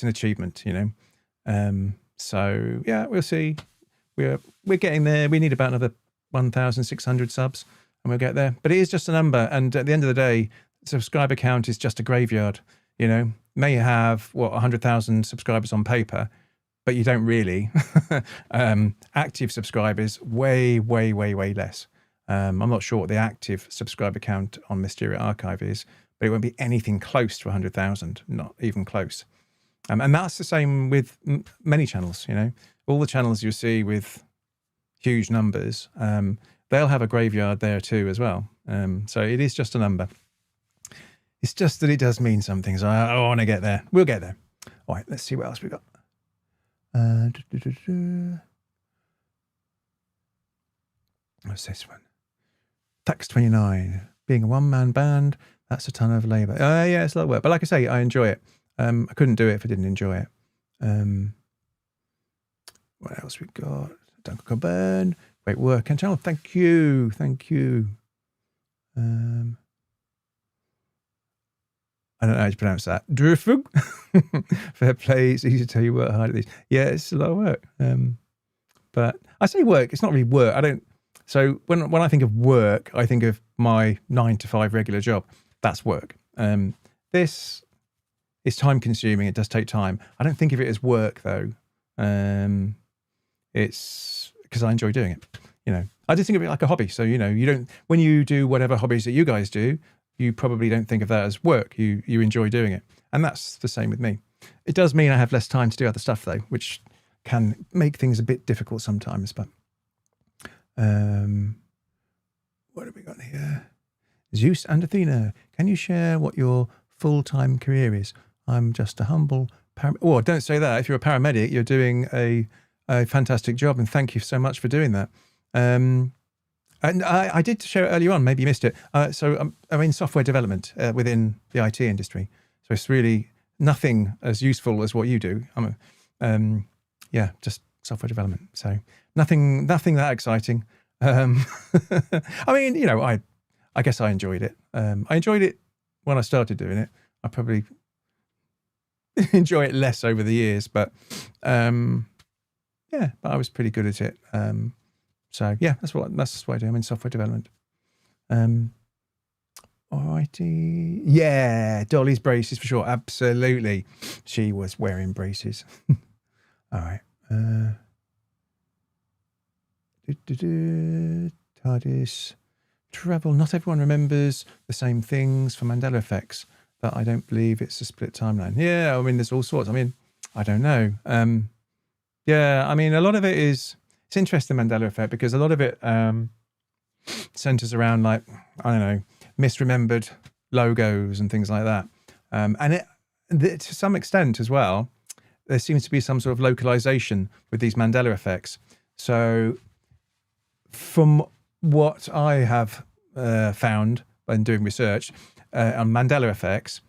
S1: an achievement, you know. So yeah, we'll see. We're getting there. We need about another 1,600 subs, and we'll get there. But it is just a number, and at the end of the day, subscriber count is just a graveyard. You know, may have 100,000 subscribers on paper, but you don't really. Active subscribers, way less. I'm not sure what the active subscriber count on Mysteria Archive is, but it won't be anything close to 100,000, not even close. And that's the same with many channels, you know. All the channels you see with huge numbers, they'll have a graveyard there too as well. So it is just a number. It's just that it does mean something, so I want to get there. We'll get there. All right, let's see what else we got. What's this one? Tax 29. Being a one-man band, that's a ton of labour. Yeah, it's a lot of work. But like I say, I enjoy it. I couldn't do it if I didn't enjoy it. What else we got? Duncan Coburn. Great work and channel. Thank you. Thank you. I don't know how to pronounce that. Drufug. Fair play. It's easy to tell you work hard at these. Yeah, it's a lot of work. But I say work. It's not really work. I don't. So when I think of work, I think of my 9 to 5 regular job. That's work. This is time consuming. It does take time. I don't think of it as work though. It's because I enjoy doing it. You know, I just think of it like a hobby. So, you know, you don't, when you do whatever hobbies that you guys do, you probably don't think of that as work. You enjoy doing it. And that's the same with me. It does mean I have less time to do other stuff though, which can make things a bit difficult sometimes. But what have we got here? Zeus and Athena, can you share what your full-time career is? I'm just a humble paramedic. Oh, don't say that. If you're a paramedic, you're doing a fantastic job, and thank you so much for doing that. And I did share it earlier on, maybe you missed it. So I'm in software development within the IT industry. So it's really nothing as useful as what you do. Yeah, just software development. So nothing that exciting. I mean, you know, I guess I enjoyed it. I enjoyed it when I started doing it. I probably enjoy it less over the years, but yeah, but I was pretty good at it. So yeah, that's what I do. I'm in software development. Alrighty. Yeah, Dolly's braces for sure. Absolutely. She was wearing braces. All right. TARDIS. Travel. Not everyone remembers the same things for Mandela effects, but I don't believe it's a split timeline. Yeah, I mean, there's all sorts. I mean, I don't know. Yeah, I mean, a lot of it is, it's interesting, Mandela effect, because a lot of it centers around, like, I don't know, misremembered logos and things like that. And to some extent as well, there seems to be some sort of localization with these Mandela effects. So from what I have found when doing research on Mandela effects,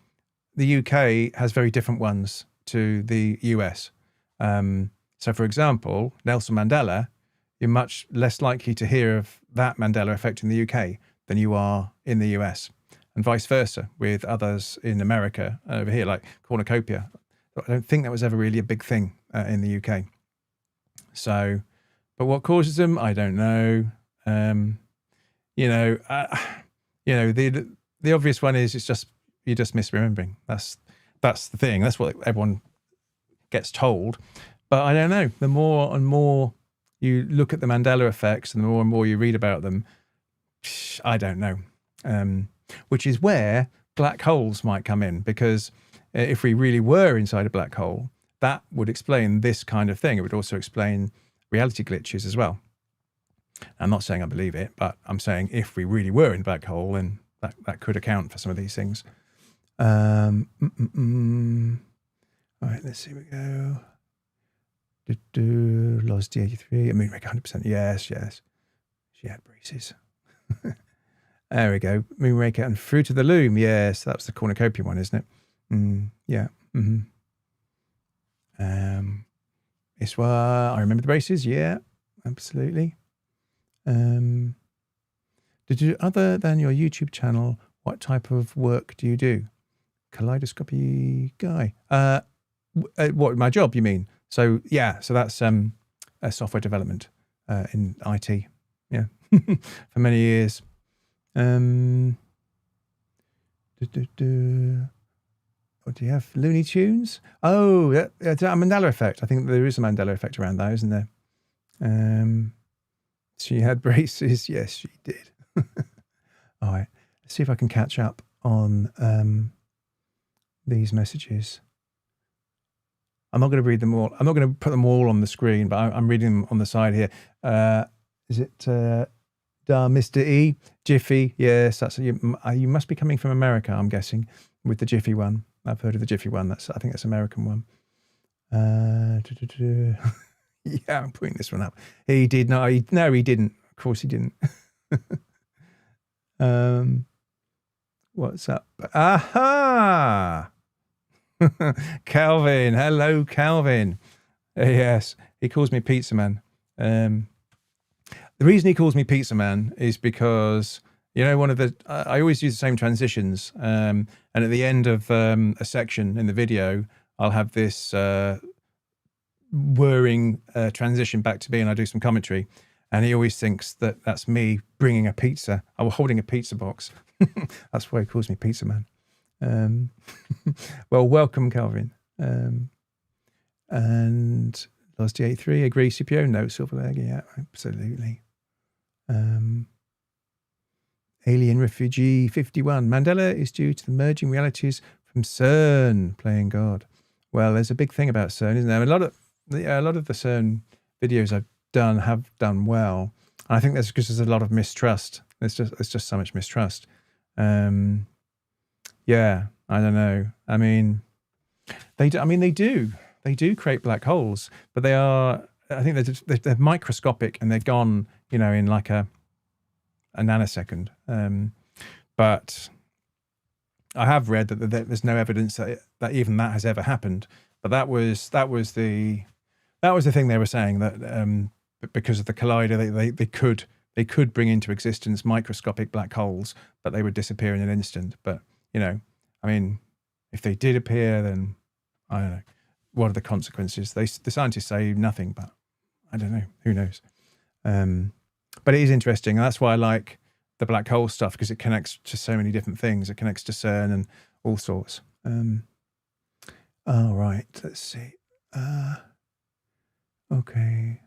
S1: the UK has very different ones to the US. So for example, Nelson Mandela, you're much less likely to hear of that Mandela effect in the UK than you are in the US, and vice versa with others in America over here, like cornucopia. I don't think that was ever really a big thing in the UK. So, but what causes them, I don't know. You know, the obvious one is you're just misremembering. That's the thing. That's what everyone gets told. But I don't know. The more and more you look at the Mandela effects, and the more and more you read about them, I don't know. Which is where black holes might come in, because if we really were inside a black hole, that would explain this kind of thing. It would also explain reality glitches as well. I'm not saying I believe it, but I'm saying if we really were in a black hole, then that could account for some of these things. All right, let's see. We go. Lost D83. I mean, 100%. Yes. She had braces. There we go. Moonraker and Fruit of the Loom. Yes, that's the cornucopia one, isn't it? Yeah. Iswa, I remember the braces. Yeah, absolutely. Did you, other than your YouTube channel, what type of work do you do? Kaleidoscopy guy. What, my job, you mean? So yeah, so that's a software development in IT. Yeah, for many years. What do you have? Looney Tunes? Oh, that's a Mandela effect. I think there is a Mandela effect around that, isn't there? She had braces. Yes, she did. All right. Let's see if I can catch up on these messages. I'm not going to read them all. I'm not going to put them all on the screen, but I'm reading them on the side here. Is it Mr. E? Jiffy? Yes, that's you must be coming from America, I'm guessing, with the Jiffy one. I've heard of the Jiffy one. I think that's American one. Yeah, I'm putting this one up. He did not. No, he didn't. Of course, he didn't. What's up? Aha! Calvin. Hello, Calvin. Yes, he calls me Pizza Man. The reason he calls me Pizza Man is because, you know, I always use the same transitions. And at the end of a section in the video, I'll have this whirring transition back to me, and I do some commentary. And he always thinks that that's me bringing a pizza. I was holding a pizza box. That's why he calls me Pizza Man. Well, welcome, Calvin. And Lost D83, agree, CPO, no, Silver Leg, yeah, absolutely. Alien Refugee 51. Mandela is due to the merging realities from CERN, playing God. Well, there's a big thing about CERN, isn't there? A lot of the CERN videos I've done have done well, and I think that's because there's a lot of mistrust. There's just so much mistrust. Yeah, I don't know. I mean, they do create black holes, but they are. I think they're microscopic, and they're gone, you know, in like a nanosecond. But I have read that there's no evidence that even that has ever happened. But that was the thing they were saying, that because of the collider, they could bring into existence microscopic black holes, but they would disappear in an instant. But you know, I mean, if they did appear, then I don't know. What are the consequences? The scientists say nothing, but I don't know. Who knows? But it is interesting, and that's why I like the black hole stuff, because it connects to so many different things. It connects to CERN and all sorts. All right, let's see. Okay.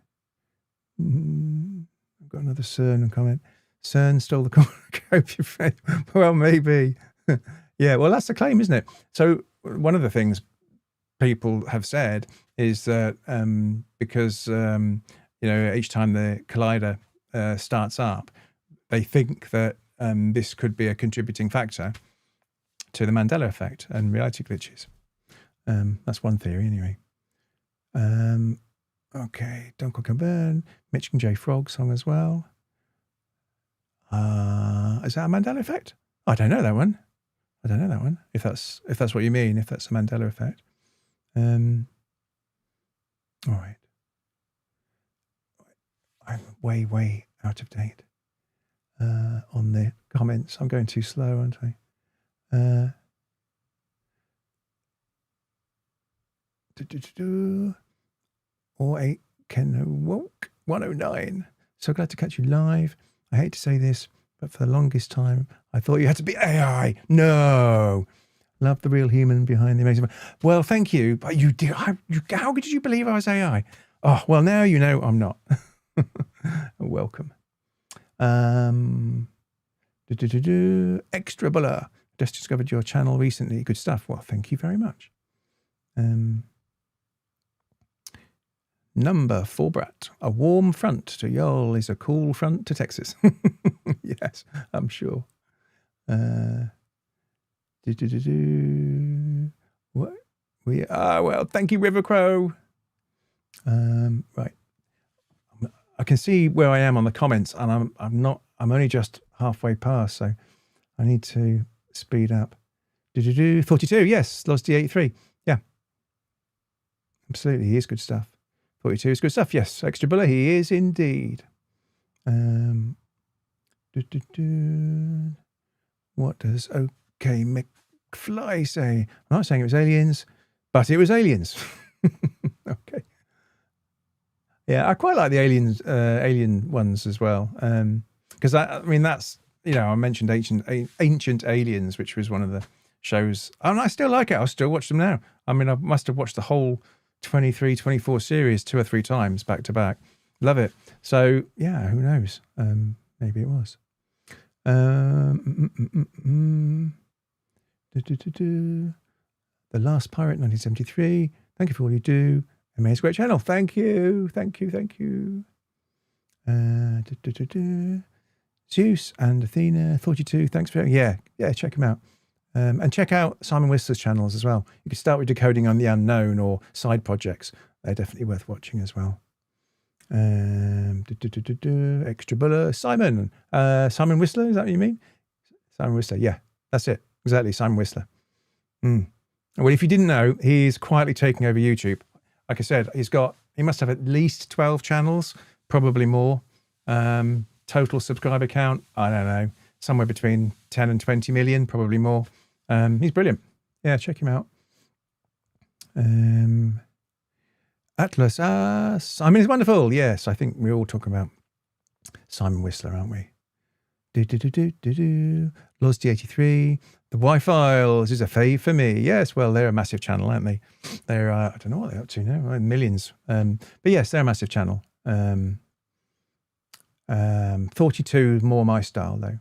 S1: I've got another CERN comment. CERN stole the cornucopia. Well, maybe. Yeah, well, that's the claim, isn't it? So one of the things people have said is that because you know, each time the collider starts up, they think that this could be a contributing factor to the Mandela effect and reality glitches. That's one theory, anyway. Okay, Don't Cook and Burn, Mitch and J Frog song as well. Is that a Mandela effect? I don't know that one. If that's what you mean, if that's a Mandela effect. All right. I'm way out of date on the comments. I'm going too slow, aren't I? Or 8 Ken Woke 109. So glad to catch you live. I hate to say this, but for the longest time, I thought you had to be AI. No. Love the real human behind the amazing. Well, thank you. But you did. How did you believe I was AI? Oh, well, now you know I'm not. Welcome. Extra Buller. Just discovered your channel recently. Good stuff. Well, thank you very much. Number 4 Brat. A warm front to y'all is a cool front to Texas. Yes, I'm sure. What? We are, well, thank you, River Crow. Right. I can see where I am on the comments, and I'm only just halfway past, so I need to speed up. 42, yes, Lost D83. Yeah. Absolutely, he is good stuff. 42 is good stuff, yes. Extra Buller, he is indeed. What does OK McFly say? I'm not saying it was aliens, but it was aliens. Okay. Yeah, I quite like the alien ones as well. Because I mean, that's, you know, I mentioned Ancient Aliens, which was one of the shows, and I still like it. I'll still watch them now. I mean, I must have watched the whole 23, 24 series 2 or 3 times back to back. Love it. So yeah, who knows? Maybe it was. The Last Pirate, 1973. Thank you for all you do. Amazing, great channel. Thank you. Thank you. Thank you. Zeus and Athena, 42. Thanks for, yeah, check him out. And check out Simon Whistler's channels as well. You can start with Decoding on the Unknown or side projects. They're definitely worth watching as well. Extra Buller, Simon. Simon Whistler, is that what you mean? Simon Whistler, yeah, that's it. Exactly, Simon Whistler. Well, if you didn't know, he's quietly taking over YouTube. Like I said, he must have at least 12 channels, probably more. Total subscriber count, I don't know, somewhere between 10 and 20 million, probably more. He's brilliant. Yeah, check him out. Atlas, Simon is wonderful. Yes, I think we're all talking about Simon Whistler, aren't we? Lost D83. The Y-Files is a fave for me. Yes, well, they're a massive channel, aren't they? They're, I don't know what they're up to now, millions. But yes, they're a massive channel. 42 is more my style, though.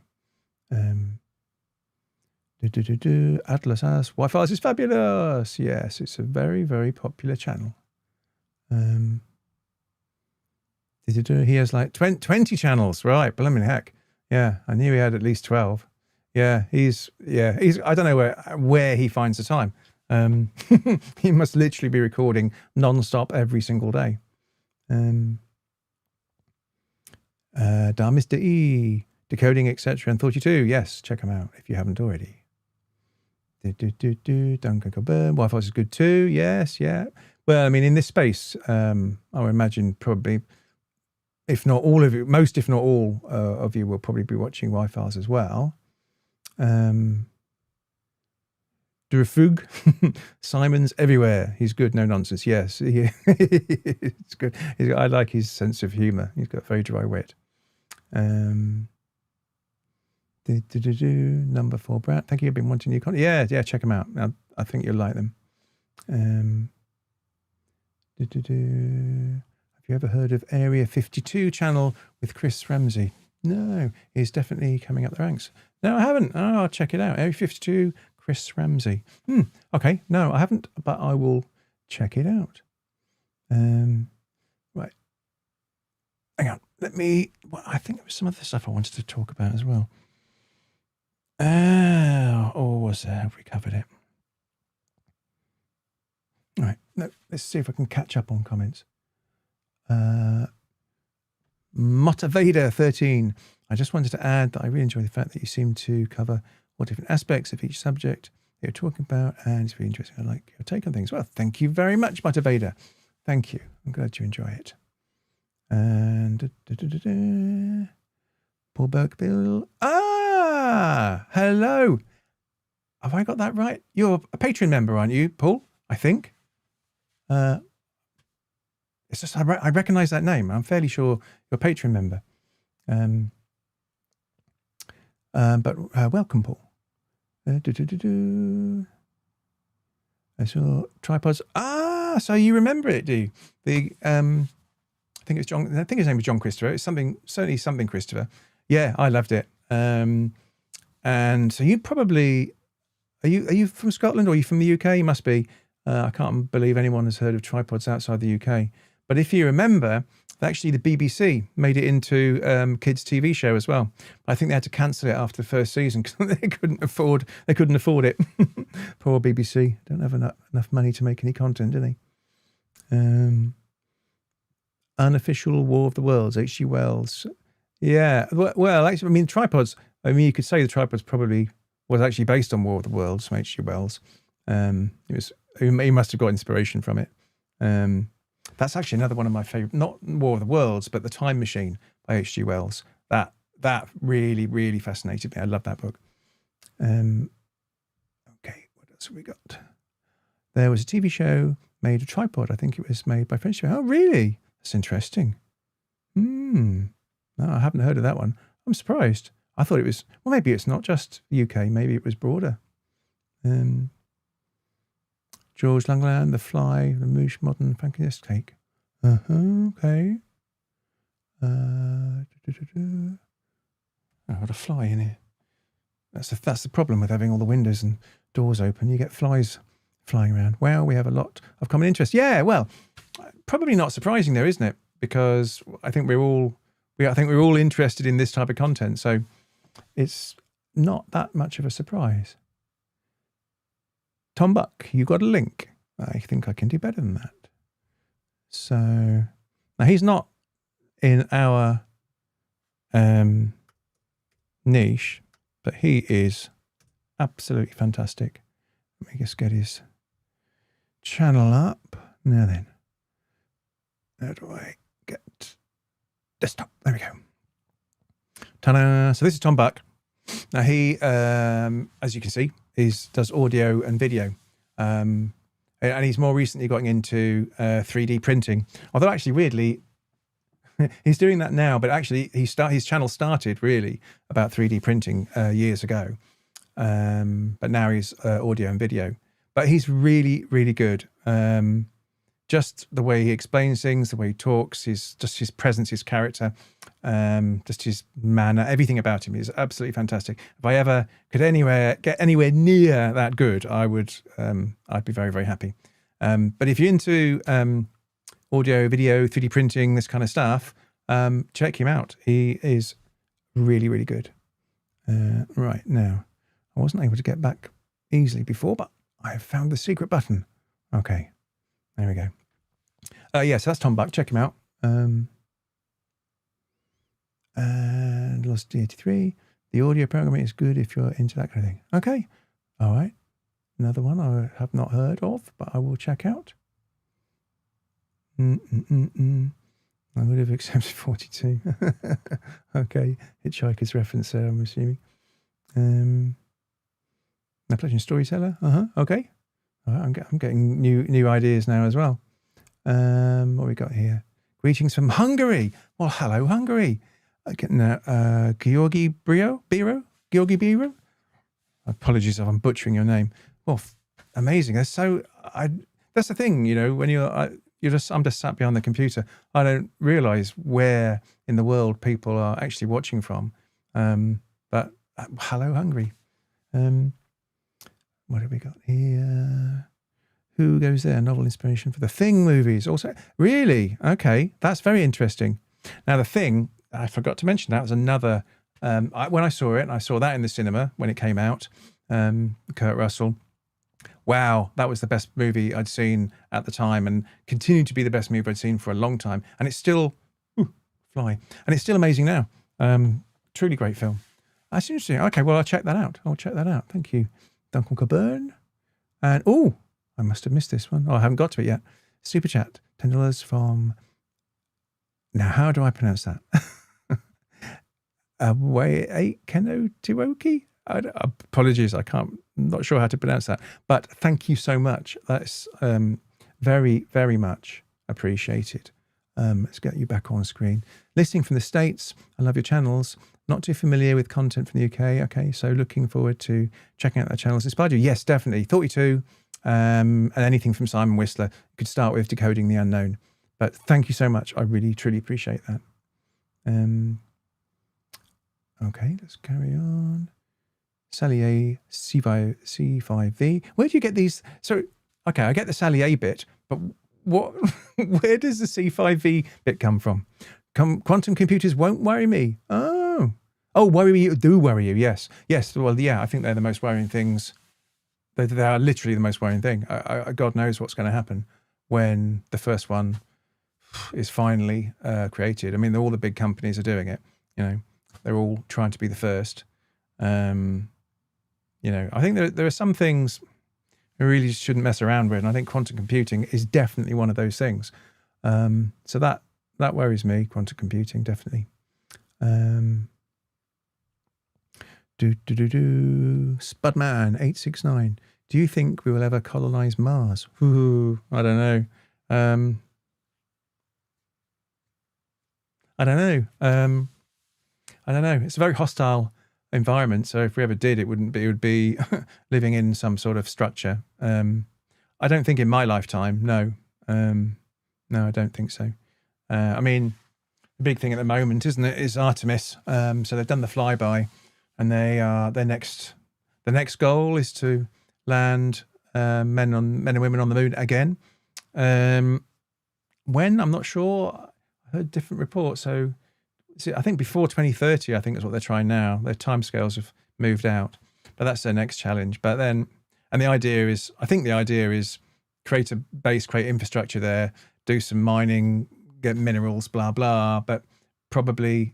S1: Atlas asks, Y-Files is fabulous. Yes, it's a very, very popular channel. He has like 20 channels, right? Blimey heck. Yeah, I knew he had at least 12. Yeah, he's I don't know where he finds the time. He must literally be recording non-stop every single day. Mr. E, Decoding, etc. and 42. Yes, check them out if you haven't already. Duncan Coburn, Wi-Fi is good too. Yes, yeah. Well, I mean, in this space, I would imagine probably, if not all of you, most if not all of you will probably be watching Wi-Fi's as well. Durafug, Simon's everywhere. He's good, no nonsense. Yes, it's good. I like his sense of humour. He's got very dry wit. Number 4 Brat. Thank you. You've been wanting new content. Yeah, check them out. I think you'll like them. Have you ever heard of Area 52 channel with Chris Ramsey? No, he's definitely coming up the ranks. No, I haven't. Oh, I'll check it out. Area 52, Chris Ramsey. Okay, no, I haven't, but I will check it out. Right. Hang on. I think there was some other stuff I wanted to talk about as well. Or was there? Have we covered it? All right. No, let's see if I can catch up on comments. Motivator 13. I just wanted to add that I really enjoy the fact that you seem to cover all different aspects of each subject you're talking about, and it's really interesting. I like your take on things. Well, thank you very much, Motivator. Thank you. I'm glad you enjoy it. And Paul Burkebill. Hello. Have I got that right? You're a Patreon member, aren't you, Paul? I think. It's just I recognise that name. I'm fairly sure you're a Patreon member. But welcome, Paul. I saw tripods. So you remember it, do you? I think it's John. I think his name was John Christopher. It's certainly something Christopher. Yeah, I loved it. And so you probably Are you from Scotland or are you from the UK? You must be. I can't believe anyone has heard of tripods outside the UK. But if you remember, actually the BBC made it into kids' TV show as well. I think they had to cancel it after the first season because they couldn't afford it. Poor BBC. Don't have enough money to make any content, do they? Unofficial War of the Worlds, H.G. Wells. Yeah. Well, actually, I mean, tripods. I mean, you could say the tripods probably was actually based on War of the Worlds from H.G. Wells. He must have got inspiration from it. That's actually another one of my favorite, not War of the Worlds, but The Time Machine by H.G. Wells. That really, really fascinated me. I love that book. Okay, what else have we got? There was a TV show made a tripod. I think it was made by French. Oh, really? That's interesting. No, I haven't heard of that one. I'm surprised. I thought it was, well, maybe it's not just UK. Maybe it was broader. George Langland, The Fly, The Moosh, Modern Frankenstein Cake. Okay. Oh, got a fly in here. That's the problem with having all the windows and doors open. You get flies flying around. Well, we have a lot of common interest. Yeah, well, probably not surprising there, isn't it? Because I think we're all interested in this type of content, so it's not that much of a surprise. Tom Buck, you got a link. I think I can do better than that. So now he's not in our niche, but he is absolutely fantastic. Let me just get his channel up. Now then, how do I get desktop? There we go. Ta-da! So this is Tom Buck. Now he, as you can see, does audio and video, and he's more recently gotten into 3D printing. Although actually, weirdly, he's doing that now. But actually, his channel started really about 3D printing years ago. But now he's audio and video. But he's really, really good. Just the way he explains things, the way he talks, his presence, his character, just his manner, everything about him is absolutely fantastic. If I ever could get anywhere near that good, I'd be very, very happy. But if you're into audio, video, 3D printing, this kind of stuff, check him out. He is really, really good. Right now, I wasn't able to get back easily before, but I have found the secret button. Okay. There we go. Yes, that's Tom Buck. Check him out. And Velocity 83. The audio programming is good if you're into that kind of thing. Okay. All right. Another one I have not heard of, but I will check out. I would have accepted 42. Okay. Hitchhiker's reference there, I'm assuming. Appalachian Storyteller. Okay. All right, I'm getting new ideas now as well. What we got here? Greetings from Hungary. Well, hello, Hungary. Georgi Biro? Apologies if I'm butchering your name. Well, amazing. That's the thing, when I'm just sat behind the computer. I don't realise where in the world people are actually watching from. But hello, Hungary. What have we got here? Who goes there? Novel inspiration for the Thing movies. Also, really? Okay, that's very interesting. Now, the Thing, I forgot to mention, that was another. When I saw it, and I saw that in the cinema when it came out. Kurt Russell. Wow, that was the best movie I'd seen at the time, and continued to be the best movie I'd seen for a long time. And it's still and it's still amazing now. Truly great film. That's interesting. Okay, well, I'll check that out. Thank you, Duncan Coburn. And I must have missed this one. I haven't got to it yet. Super chat, $10 from. Now, how do I pronounce that? Away Keno Tuoki. Apologies, I'm not sure how to pronounce that. But thank you so much. That's very, very much appreciated. Let's get you back on screen. Listening from the States. I love your channels. Not too familiar with content from the UK. Okay, so looking forward to checking out that channels. Inspired you? Yes, definitely. Thought you too. And anything from Simon Whistler. You could start with Decoding the Unknown. But thank you so much. I really, truly appreciate that. Okay, let's carry on. Sally C5V. Where do you get these? So, okay, I get the Sally A bit, but what? Where does the C5V bit come from? Quantum computers won't worry me. Oh, worry you, do worry you. Yes. Well, yeah, I think they're the most worrying things. They are literally the most worrying thing. God knows what's going to happen when the first one is finally created. I mean, all the big companies are doing it. They're all trying to be the first. I think there are some things we really shouldn't mess around with, and I think quantum computing is definitely one of those things. So that worries me. Quantum computing, definitely. Spudman 869. Do you think we will ever colonize Mars? Ooh, I don't know. I don't know. It's a very hostile environment. So if we ever did, it would be living in some sort of structure. I don't think in my lifetime. No, I don't think so. I mean, the big thing at the moment, isn't it, is Artemis. So they've done the flyby, and the next goal is to land men and women on the moon again. When, I'm not sure. I heard different reports. So I think before 2030, I think is what they're trying now. Their timescales have moved out, but that's their next challenge. But then, and the idea is create a base, create infrastructure there, do some mining, get minerals, blah, blah, but probably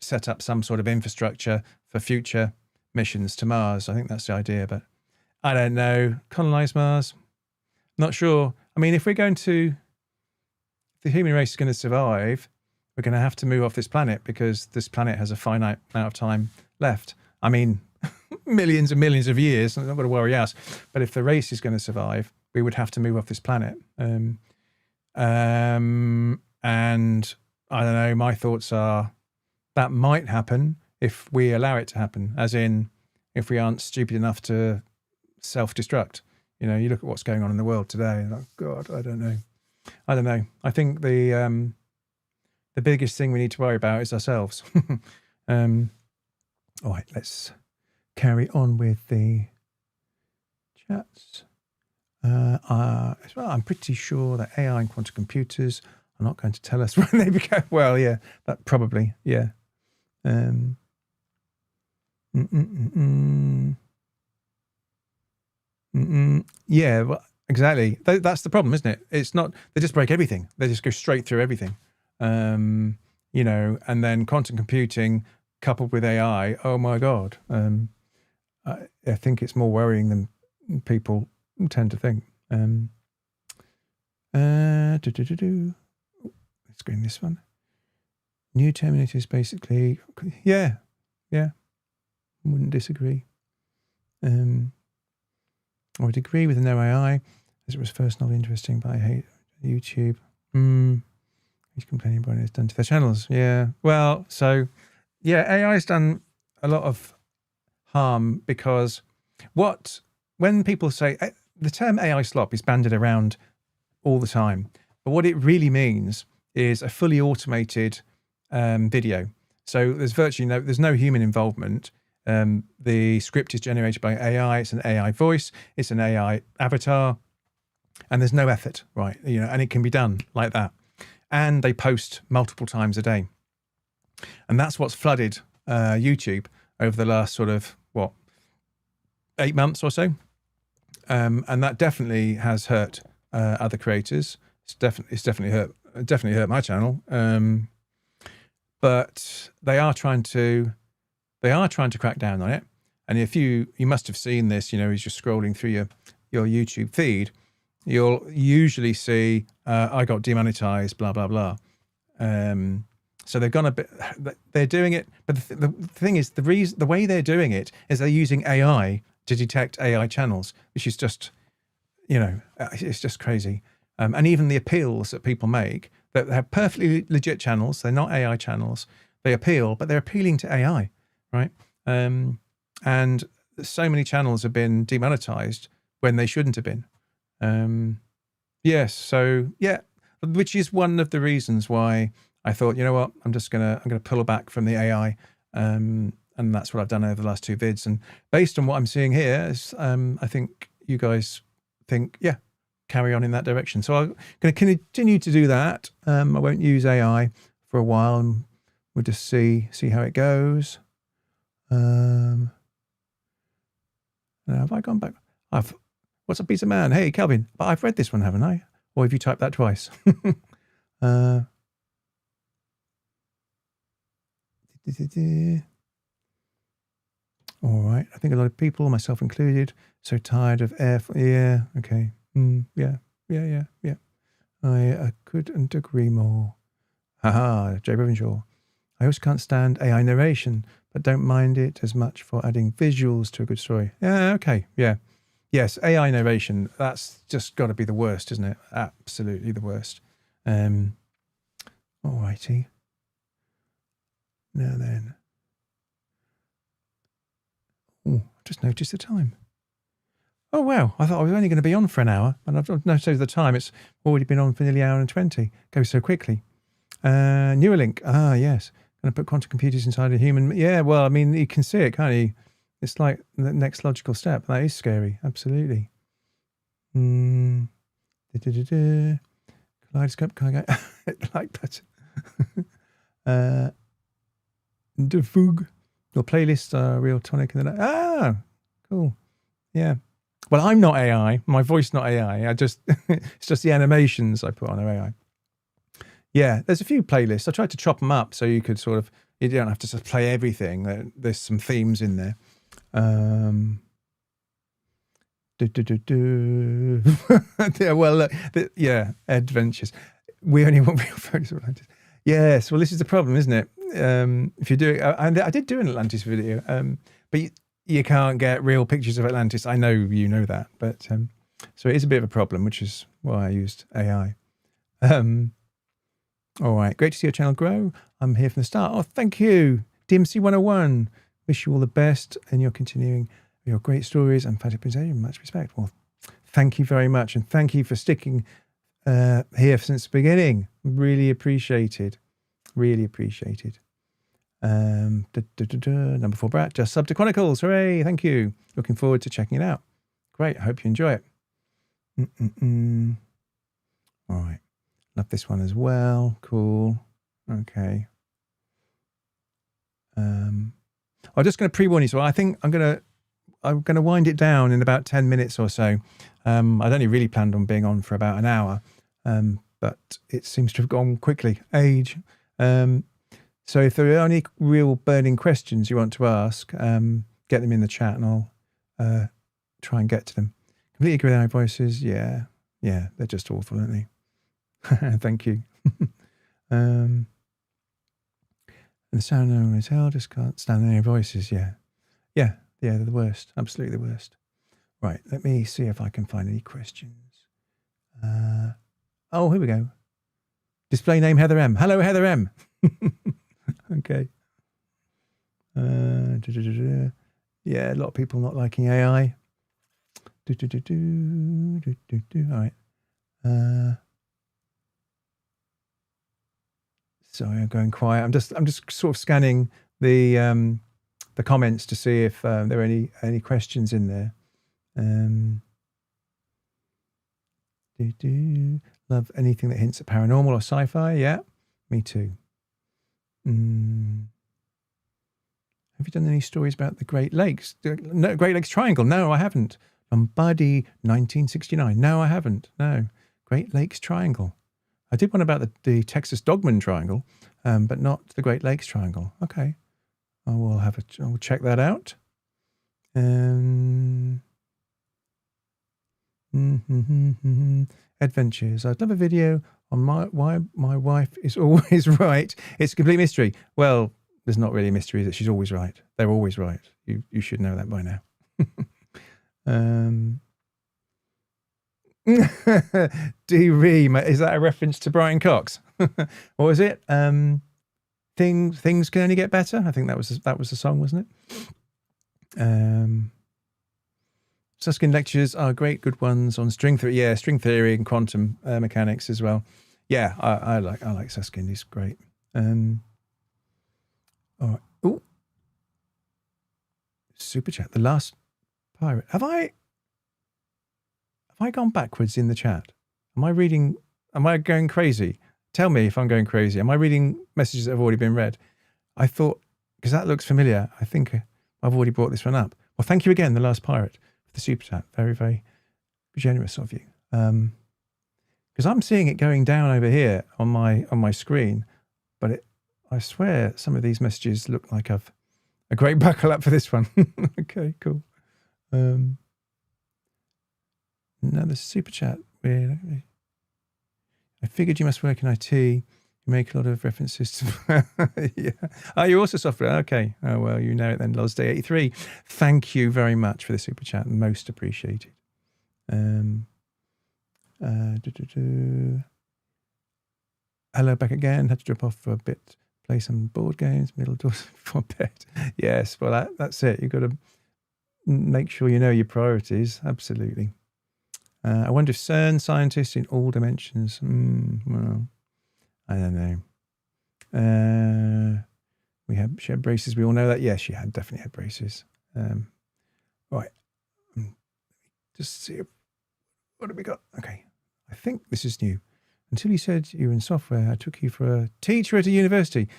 S1: set up some sort of infrastructure for future missions to Mars. I think that's the idea, but I don't know. Colonize Mars? Not sure. I mean, if the human race is going to survive, we're going to have to move off this planet because this planet has a finite amount of time left. I mean, millions and millions of years. I'm not going to worry us. But if the race is going to survive, we would have to move off this planet. And I don't know, my thoughts are that might happen if we allow it to happen, as in if we aren't stupid enough to self-destruct. You look at what's going on in the world today. Like, God, I don't know. I think the biggest thing we need to worry about is ourselves. All right, let's carry on with the chats. I'm pretty sure that AI and quantum computers are not going to tell us when they become. Well, yeah, that probably, yeah. Yeah, well, exactly. That's the problem, isn't it? It's not. They just break everything. They just go straight through everything. And then quantum computing coupled with AI. Oh my God. I think it's more worrying than people tend to think. Let's go in this one. New Terminators, basically. Yeah. Wouldn't disagree. I would agree with the no AI, as it was first not interesting, but I hate YouTube. He's complaining about what it's done to their channels. Yeah. Well, so yeah, AI has done a lot of harm because when people say the term AI slop is bandied around all the time, but what it really means is a fully automated video. So there's no human involvement. The script is generated by AI. It's an AI voice. It's an AI avatar, and there's no effort, right? And it can be done like that. And they post multiple times a day. And that's what's flooded YouTube over the last sort of, 8 months or so. And that definitely has hurt other creators. It's definitely hurt my channel. But they are trying to crack down on it. And if you must have seen this, as you're scrolling through your YouTube feed, you'll usually see, I got demonetized, blah, blah, blah. So they're doing it. But the thing is, the way they're doing it is they're using AI to detect AI channels, which is just, it's just crazy. And even the appeals that people make, that they're perfectly legit channels, they're not AI channels, they appeal, but they're appealing to AI, right? And so many channels have been demonetized when they shouldn't have been. Yes, so yeah, which is one of the reasons why I thought, you know what, I'm gonna pull back from the AI and that's what I've done over the last 2 vids. And based on what I'm seeing here, is, I think you guys think, yeah, carry on in that direction. So I'm going to continue to do that. I won't use AI for a while, and we'll just see how it goes. Now, have I gone back? What's up, pizza man? Hey, Calvin. But I've read this one, haven't I? Or have you typed that twice? All right. I think a lot of people, myself included, so tired of air. Yeah. Okay. Yeah. I couldn't agree more. Haha, Jay Brevenshaw. I also can't stand AI narration, but don't mind it as much for adding visuals to a good story. Yeah. Okay. Yeah. Yes. AI narration. That's just got to be the worst, isn't it? Absolutely the worst. All righty. Now then. Oh, I just noticed the time. Oh, wow. I thought I was only going to be on for an hour. And I've noticed the time. It's already been on for nearly an hour and 20. Goes so quickly. Neuralink. Ah, yes. Going to put quantum computers inside a human. Yeah, well, I mean, you can see it, can't you? It's like the next logical step. That is scary. Absolutely. Kaleidoscope. Can I go? Like that. Defug. Your playlists are real tonic. Ah, cool. Yeah. Well, I'm not AI. My voice not AI. It's just the animations I put on are AI. Yeah, there's a few playlists. I tried to chop them up so you could you don't have to sort of play everything. There's some themes in there. Yeah, well, adventures. We only want real photos of Atlantis. Yes, well, this is the problem, isn't it? If you do, and I did do an Atlantis video, but you can't get real pictures of Atlantis. I know you know that, but so it is a bit of a problem, which is why I used AI. All right, great to see your channel grow. I'm here from the start. Oh, thank you, DMC 101. Wish you all the best, and you're continuing your great stories and fantastic presentation. Much respect. Well, thank you very much, and thank you for sticking here since the beginning. Really appreciated. Really appreciated. Number 4 Brat, just sub to Chronicles. Hooray, thank you. Looking forward to checking it out. Great, I hope you enjoy it. All right. Love this one as well. Cool. Okay. I'm just going to pre-warn you. So I think I'm going to wind it down in about 10 minutes or so. I'd only really planned on being on for about an hour, but it seems to have gone quickly. Age. So if there are any real burning questions you want to ask, get them in the chat and I'll try and get to them. Completely agree with our voices. Yeah, they're just awful, aren't they? Thank you. And the sound of as hell, just can't stand any voices. Yeah, they're the worst. Absolutely the worst. Right, let me see if I can find any questions. Oh, here we go. Display name Heather M. Hello, Heather M. Okay. Yeah, a lot of people not liking AI. All right. Sorry, I'm going quiet. I'm just sort of scanning the comments to see if there are any questions in there. Love anything that hints at paranormal or sci-fi. Yeah, me too. Have you done any stories about the Great Lakes? No, Great Lakes Triangle. No, I haven't. Lombardy 1969. No, I haven't. No. Great Lakes Triangle. I did one about the Texas Dogman Triangle, but not the Great Lakes Triangle. Okay. I will check that out. Adventures. I'd love a video on why my wife is always right. It's a complete mystery. Well, there's not really a mystery that she's always right. They're always right. You should know that by now. D-Ream, is that a reference to Brian Cox? Or is it things can only get better? I think that was the song, wasn't it? Susskind lectures are great, good ones on string theory. Yeah, string theory and quantum mechanics as well. Yeah, I like Susskind. He's great. All right. Ooh. super chat. The last pirate. Have I gone backwards in the chat? Am I going crazy? Tell me if I'm going crazy. Am I reading messages that have already been read? I thought, because that looks familiar, I think I've already brought this one up. Well, thank you again, the last pirate, for the super chat. Very, very generous of you. Because I'm seeing it going down over here on my screen, but I swear some of these messages look like I've a great buckle up for this one. Okay, cool. Another super chat. I figured you must work in IT. You make a lot of references to... Yeah. Oh, you're also software. Okay. Oh, well, you know it then. LozDay83. Thank you very much for the super chat. Most appreciated. Hello, back again. Had to drop off for a bit. Play some board games. Middle doors before bed. Yes, well, that's it. You've got to make sure you know your priorities. Absolutely. I wonder if CERN scientists in all dimensions. Well, I don't know. She had braces. We all know that. Yes, she definitely had braces. Right. Just see. What have we got? Okay. I think this is new. Until you said you were in software, I took you for a teacher at a university.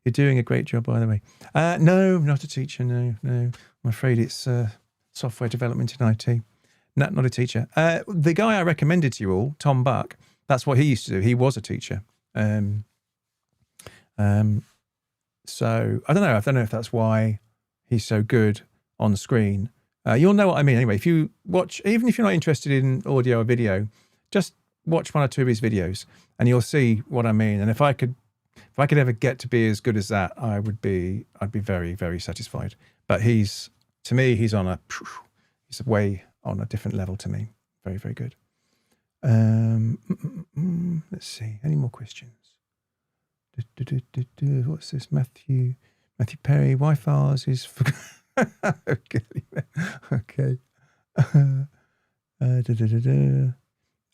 S1: You're doing a great job, by the way. No, not a teacher. No. I'm afraid it's software development in IT. Not a teacher. The guy I recommended to you all, Tom Buck, that's what he used to do. He was a teacher. So I don't know if that's why he's so good on screen. You'll know what I mean anyway. If you watch, even if you're not interested in audio or video, just watch one or two of his videos and you'll see what I mean. And if I could ever get to be as good as that, I'd be very, very satisfied. But he's way on a different level to me. Very, very good. Let's see. Any more questions? What's this? Matthew Perry. Wi-Fi's is for... Okay.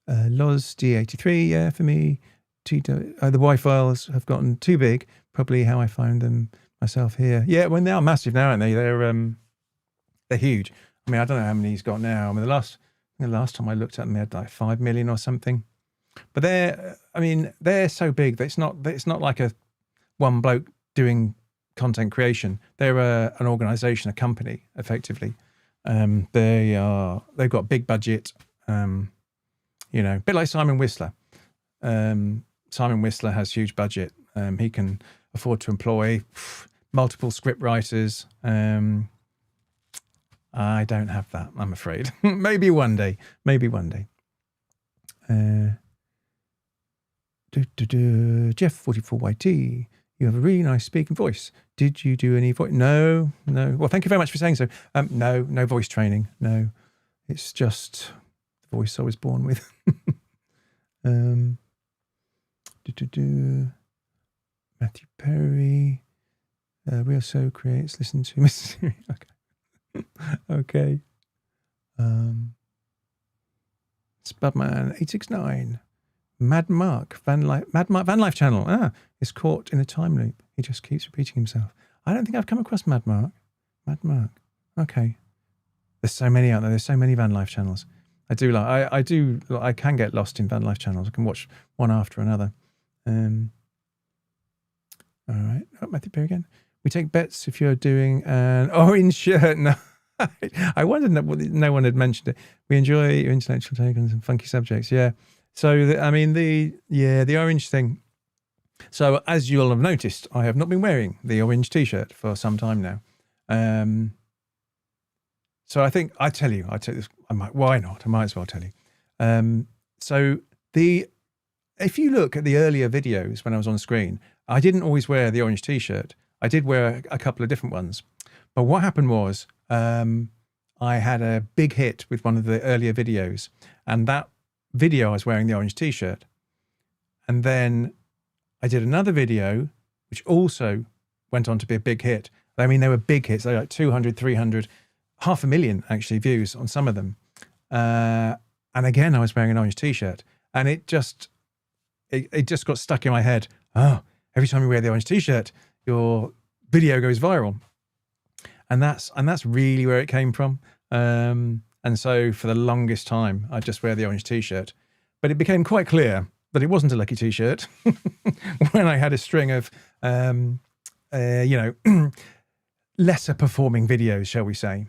S1: Loz D83. Yeah, for me. The Wi-Fi's have gotten too big. Probably how I find them myself here. Yeah, well, they are massive now, aren't they? They're huge. I mean, I don't know how many he's got now. I mean, the last time I looked at them, they had like 5 million or something. But they're so big that it's not like a one bloke doing content creation. They're an organisation, a company, effectively. They've got a big budget. A bit like Simon Whistler. Simon Whistler has huge budget. He can afford to employ multiple script writers. I don't have that, I'm afraid. Maybe one day. Jeff 44YT, you have a really nice speaking voice. Did you do any voice? No. Well, thank you very much for saying so. No voice training. No, it's just the voice I was born with. Matthew Perry. We also creates. Listen to Mysteria. Okay. Spudman 869. Mad Mark Van Life channel. Is caught in a time loop. He just keeps repeating himself. I don't think I've come across Mad Mark. Okay. There's so many out there. There's so many van life channels. I can get lost in van life channels. I can watch one after another. All right. Matthew Perry again. We take bets if you're doing an orange shirt. No. I wondered no one had mentioned it. We enjoy your intellectual take on some funky subjects. Yeah. So, the orange thing. So, as you'll have noticed, I have not been wearing the orange T-shirt for some time now. So, I think I tell you this. Why not? I might as well tell you. If you look at the earlier videos when I was on screen, I didn't always wear the orange T-shirt. I did wear a couple of different ones. But what happened was I had a big hit with one of the earlier videos, and that video I was wearing the orange T-shirt. And then I did another video which also went on to be a big hit. I mean, they were big hits. They were like 200, 300, 500,000 actually views on some of them. And again, I was wearing an orange T-shirt, and it just got stuck in my head. Oh, every time you wear the orange T-shirt, your video goes viral. and that's really where it came from. And so for the longest time, I'd just wear the orange T-shirt. But it became quite clear that it wasn't a lucky T-shirt when I had a string of, lesser performing videos, shall we say.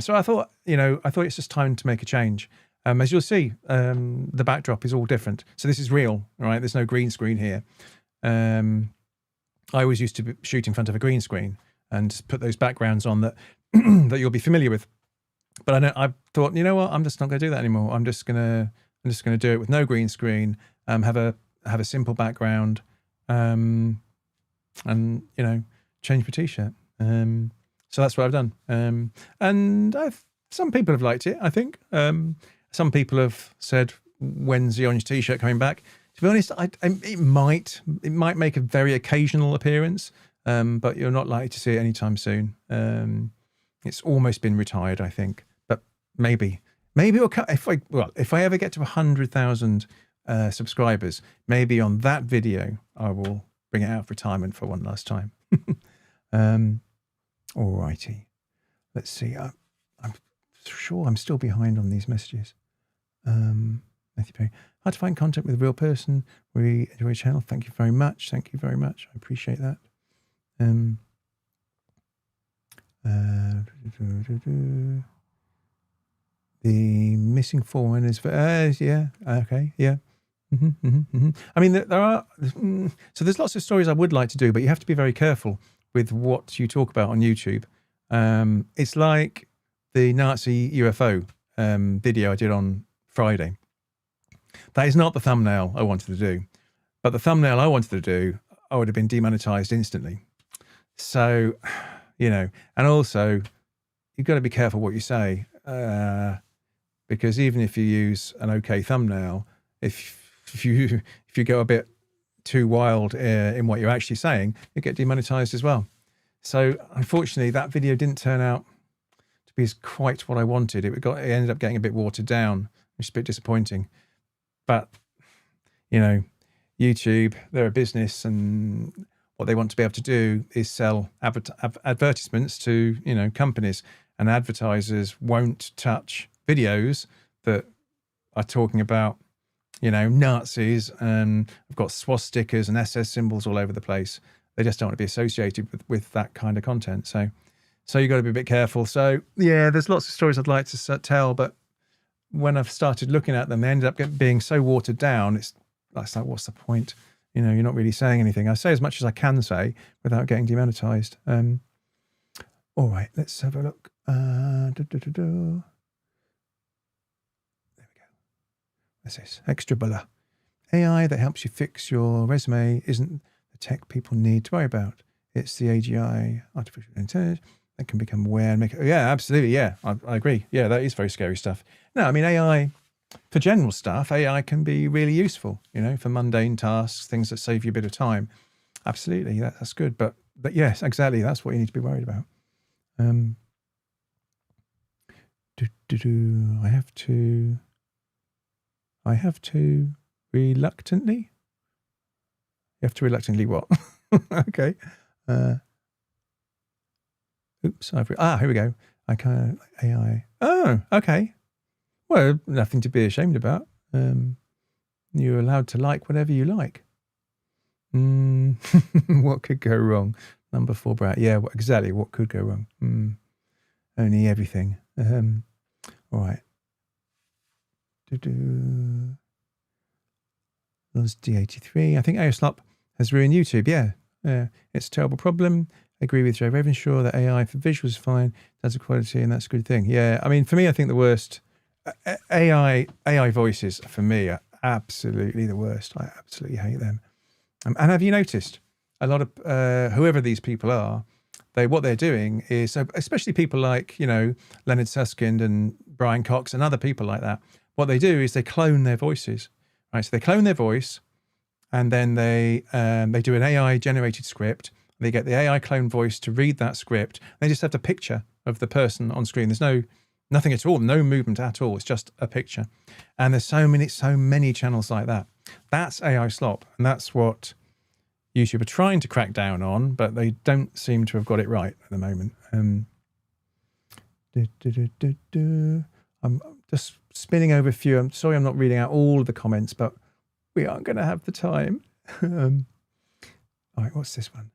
S1: So I thought it's just time to make a change. As you'll see, the backdrop is all different. So this is real, right? There's no green screen here. I always used to shoot in front of a green screen and put those backgrounds on that that you'll be familiar with. But I thought, you know what? I'm just not going to do that anymore. I'm just gonna do it with no green screen. Have a simple background, and change my T-shirt. So that's what I've done. And some people have liked it, I think. Some people have said, when's the orange T-shirt coming back? To be honest, it might make a very occasional appearance, but you're not likely to see it anytime soon. It's almost been retired, I think. But maybe it'll come if I ever get to 100,000 subscribers, maybe on that video I will bring it out of retirement for one last time. Alrighty, let's see. I'm sure I'm still behind on these messages. Matthew Perry, hard to find contact with a real person. We enjoy your channel. Thank you very much. Thank you very much. I appreciate that. The missing foreign is yeah, okay, yeah. I mean, there are so there's lots of stories I would like to do, but you have to be very careful with what you talk about on YouTube. It's like the Nazi UFO video I did on Friday. That is not the thumbnail I wanted to do, but the thumbnail I wanted to do, I would have been demonetized instantly. So, and also you've got to be careful what you say, because even if you use an okay thumbnail, if you go a bit too wild in what you're actually saying, you get demonetized as well. So unfortunately, that video didn't turn out to be quite what I wanted. It ended up getting a bit watered down, which is a bit disappointing. But YouTube, they're a business, and what they want to be able to do is sell advertisements to companies, and advertisers won't touch videos that are talking about Nazis, and I've got swastikas and SS symbols all over the place. They just don't want to be associated with that kind of content. So you've got to be a bit careful. So yeah, there's lots of stories I'd like to tell, but when I've started looking at them, they ended up being so watered down. That's like, what's the point? You're not really saying anything. I say as much as I can say without getting demonetized. All right, let's have a look. There we go. What's this? Extra buller. AI that helps you fix your resume isn't the tech people need to worry about. It's the AGI, artificial intelligence, that can become aware and make it. Yeah, absolutely. Yeah, I agree. Yeah, that is very scary stuff. No, I mean, AI, for general stuff, AI can be really useful, for mundane tasks, things that save you a bit of time. Absolutely, that's good. But yes, exactly, that's what you need to be worried about. I have to reluctantly. You have to reluctantly what? Okay. Oops. Here we go. I kind of AI. Oh, okay. Well, nothing to be ashamed about. You're allowed to like whatever you like. What could go wrong? Number 4, Brad. Yeah, exactly. What could go wrong? Only everything. All right. Loz D83. I think AOSLOP has ruined YouTube. Yeah, it's a terrible problem. I agree with Joe Ravenshaw that AI for visuals is fine, does the quality, and that's a good thing. Yeah, I mean, for me, I think the worst AI voices for me are absolutely the worst. I absolutely hate them. And have you noticed a lot of whoever these people are? What they're doing is, especially people like Leonard Susskind and Brian Cox and other people like that. What they do is they clone their voices, right? So they clone their voice, and then they do an AI generated script. They get the AI clone voice to read that script. They just have the picture of the person on screen. There's nothing at all, no movement at all. It's just a picture. And there's so many channels like that. That's AI slop, and that's what YouTube are trying to crack down on, but they don't seem to have got it right at the moment. I'm just spinning over a few. I'm sorry I'm not reading out all of the comments, but we aren't going to have the time. All right, what's this one?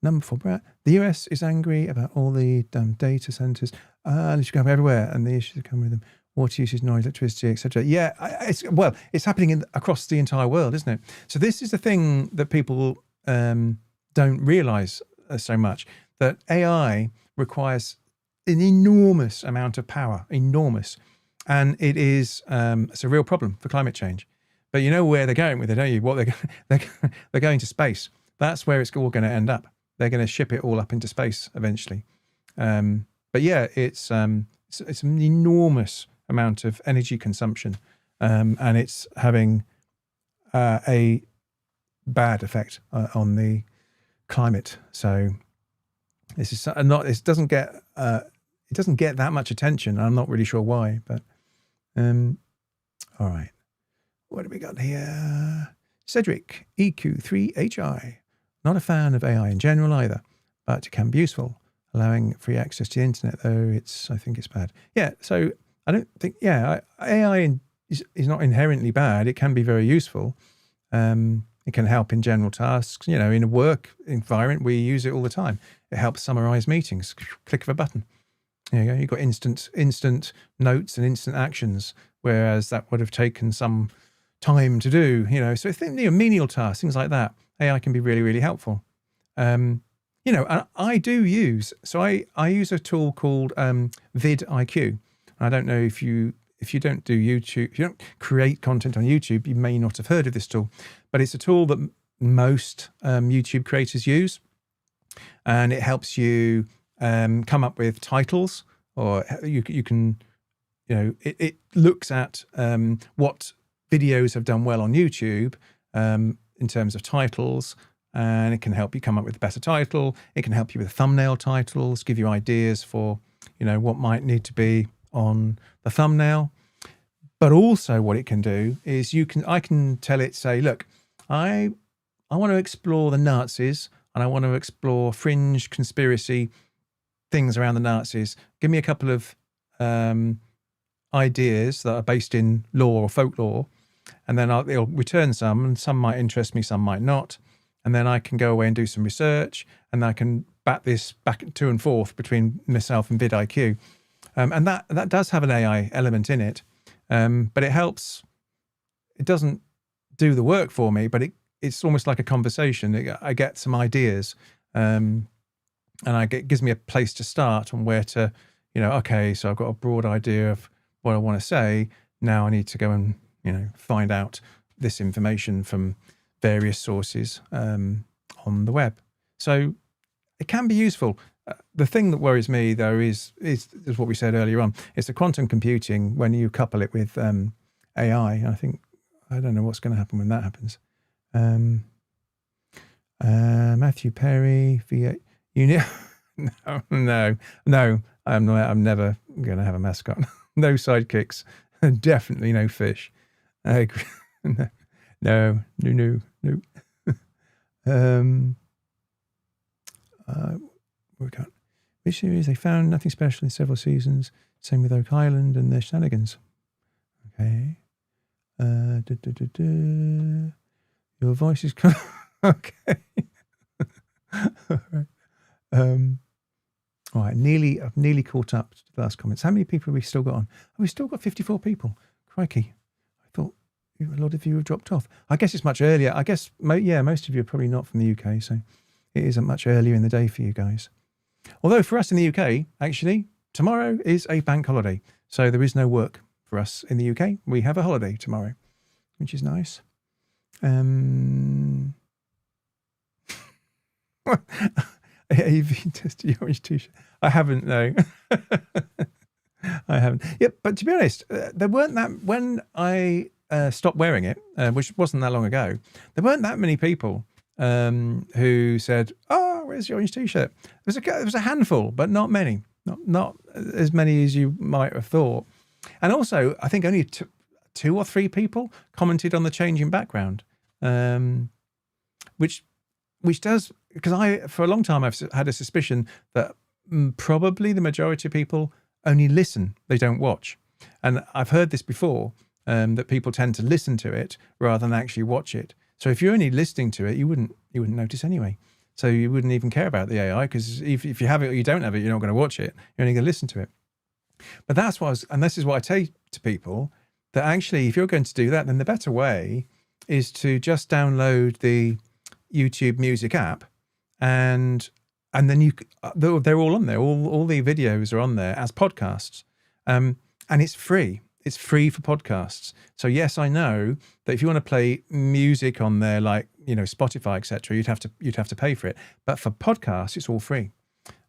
S1: Number 4, Brad. The US is angry about all the data centers. They should come everywhere, and the issues that come with them. Water usage, noise, electricity, etc. Yeah, it's happening across the entire world, isn't it? So this is the thing that people don't realise so much, that AI requires an enormous amount of power, enormous, and it's a real problem for climate change. But you know where they're going with it, don't you? What they're going to space. That's where it's all going to end up. They're going to ship it all up into space eventually. But yeah, it's an enormous amount of energy consumption, and it's having a bad effect on the climate. So this is not. It doesn't get that much attention. I'm not really sure why, but all right. What have we got here? Cedric EQ3HI. Not a fan of AI in general either, but it can be useful. Allowing free access to the internet, though, I think it's bad. Yeah, so I don't think, AI is not inherently bad. It can be very useful. It can help in general tasks. You know, in a work environment, we use it all the time. It helps summarize meetings. Click of a button. There you go. You've got instant notes and instant actions, whereas that would have taken some time to do. You know, so menial tasks, things like that. AI can be really, really helpful. And I do use, so I use a tool called vidIQ. I don't know if you don't do YouTube, if you don't create content on YouTube, you may not have heard of this tool, but it's a tool that most YouTube creators use, and it helps you come up with titles, or you can, it looks at what videos have done well on YouTube in terms of titles, and it can help you come up with a better title. It can help you with thumbnail titles, give you ideas for, what might need to be on the thumbnail. But also what it can do is I can tell it, say, look, I want to explore the Nazis, and I want to explore fringe conspiracy things around the Nazis. Give me a couple of ideas that are based in lore or folklore, and then it'll return some, and some might interest me, some might not. And then I can go away and do some research, and I can bat this back to and forth between myself and vidIQ. And that does have an AI element in it, but it helps. It doesn't do the work for me, but it's almost like a conversation. I get some ideas, and it gives me a place to start on where to, okay, so I've got a broad idea of what I want to say. Now I need to go and, find out this information from various sources on the web. So it can be useful. The thing that worries me, though, is what we said earlier on. It's the quantum computing when you couple it with AI. I don't know what's going to happen when that happens. Matthew Perry, V8. No. I'm never going to have a mascot. No sidekicks. Definitely no fish. I agree. No. We can't. Which series? They found nothing special in several seasons. Same with Oak Island and their shenanigans. Okay. Your voice is okay. All right. All right. I've nearly caught up to the last comments. How many people have we still got on? We've still got 54 people. Crikey. I thought a lot of you have dropped off. I guess it's much earlier. I guess, most of you are probably not from the UK, so it isn't much earlier in the day for you guys. Although for us in the UK, actually, tomorrow is a bank holiday. So there is no work for us in the UK. We have a holiday tomorrow, which is nice. AV tested your orange t-shirt. I haven't, no. I haven't. Yeah, but to be honest, there weren't that, when I stopped wearing it, which wasn't that long ago, there weren't that many people who said, "Oh, where's your orange t-shirt?" There was a handful, but not many, not as many as you might have thought. And also, I think only two or three people commented on the change in background, which which does, because for a long time I've had a suspicion that probably the majority of people only listen, they don't watch. And I've heard this before, that people tend to listen to it rather than actually watch it. So if you're only listening to it, you wouldn't notice anyway. So you wouldn't even care about the AI, because if you have it or you don't have it, you're not going to watch it. You're only going to listen to it. But and this is what I say to people, that actually, if you're going to do that, then the better way is to just download the YouTube Music app, and then they're all on there. All the videos are on there as podcasts, and it's free. It's free for podcasts. So yes, I know that if you want to play music on there, like Spotify, etc., you'd have to pay for it. But for podcasts, it's all free.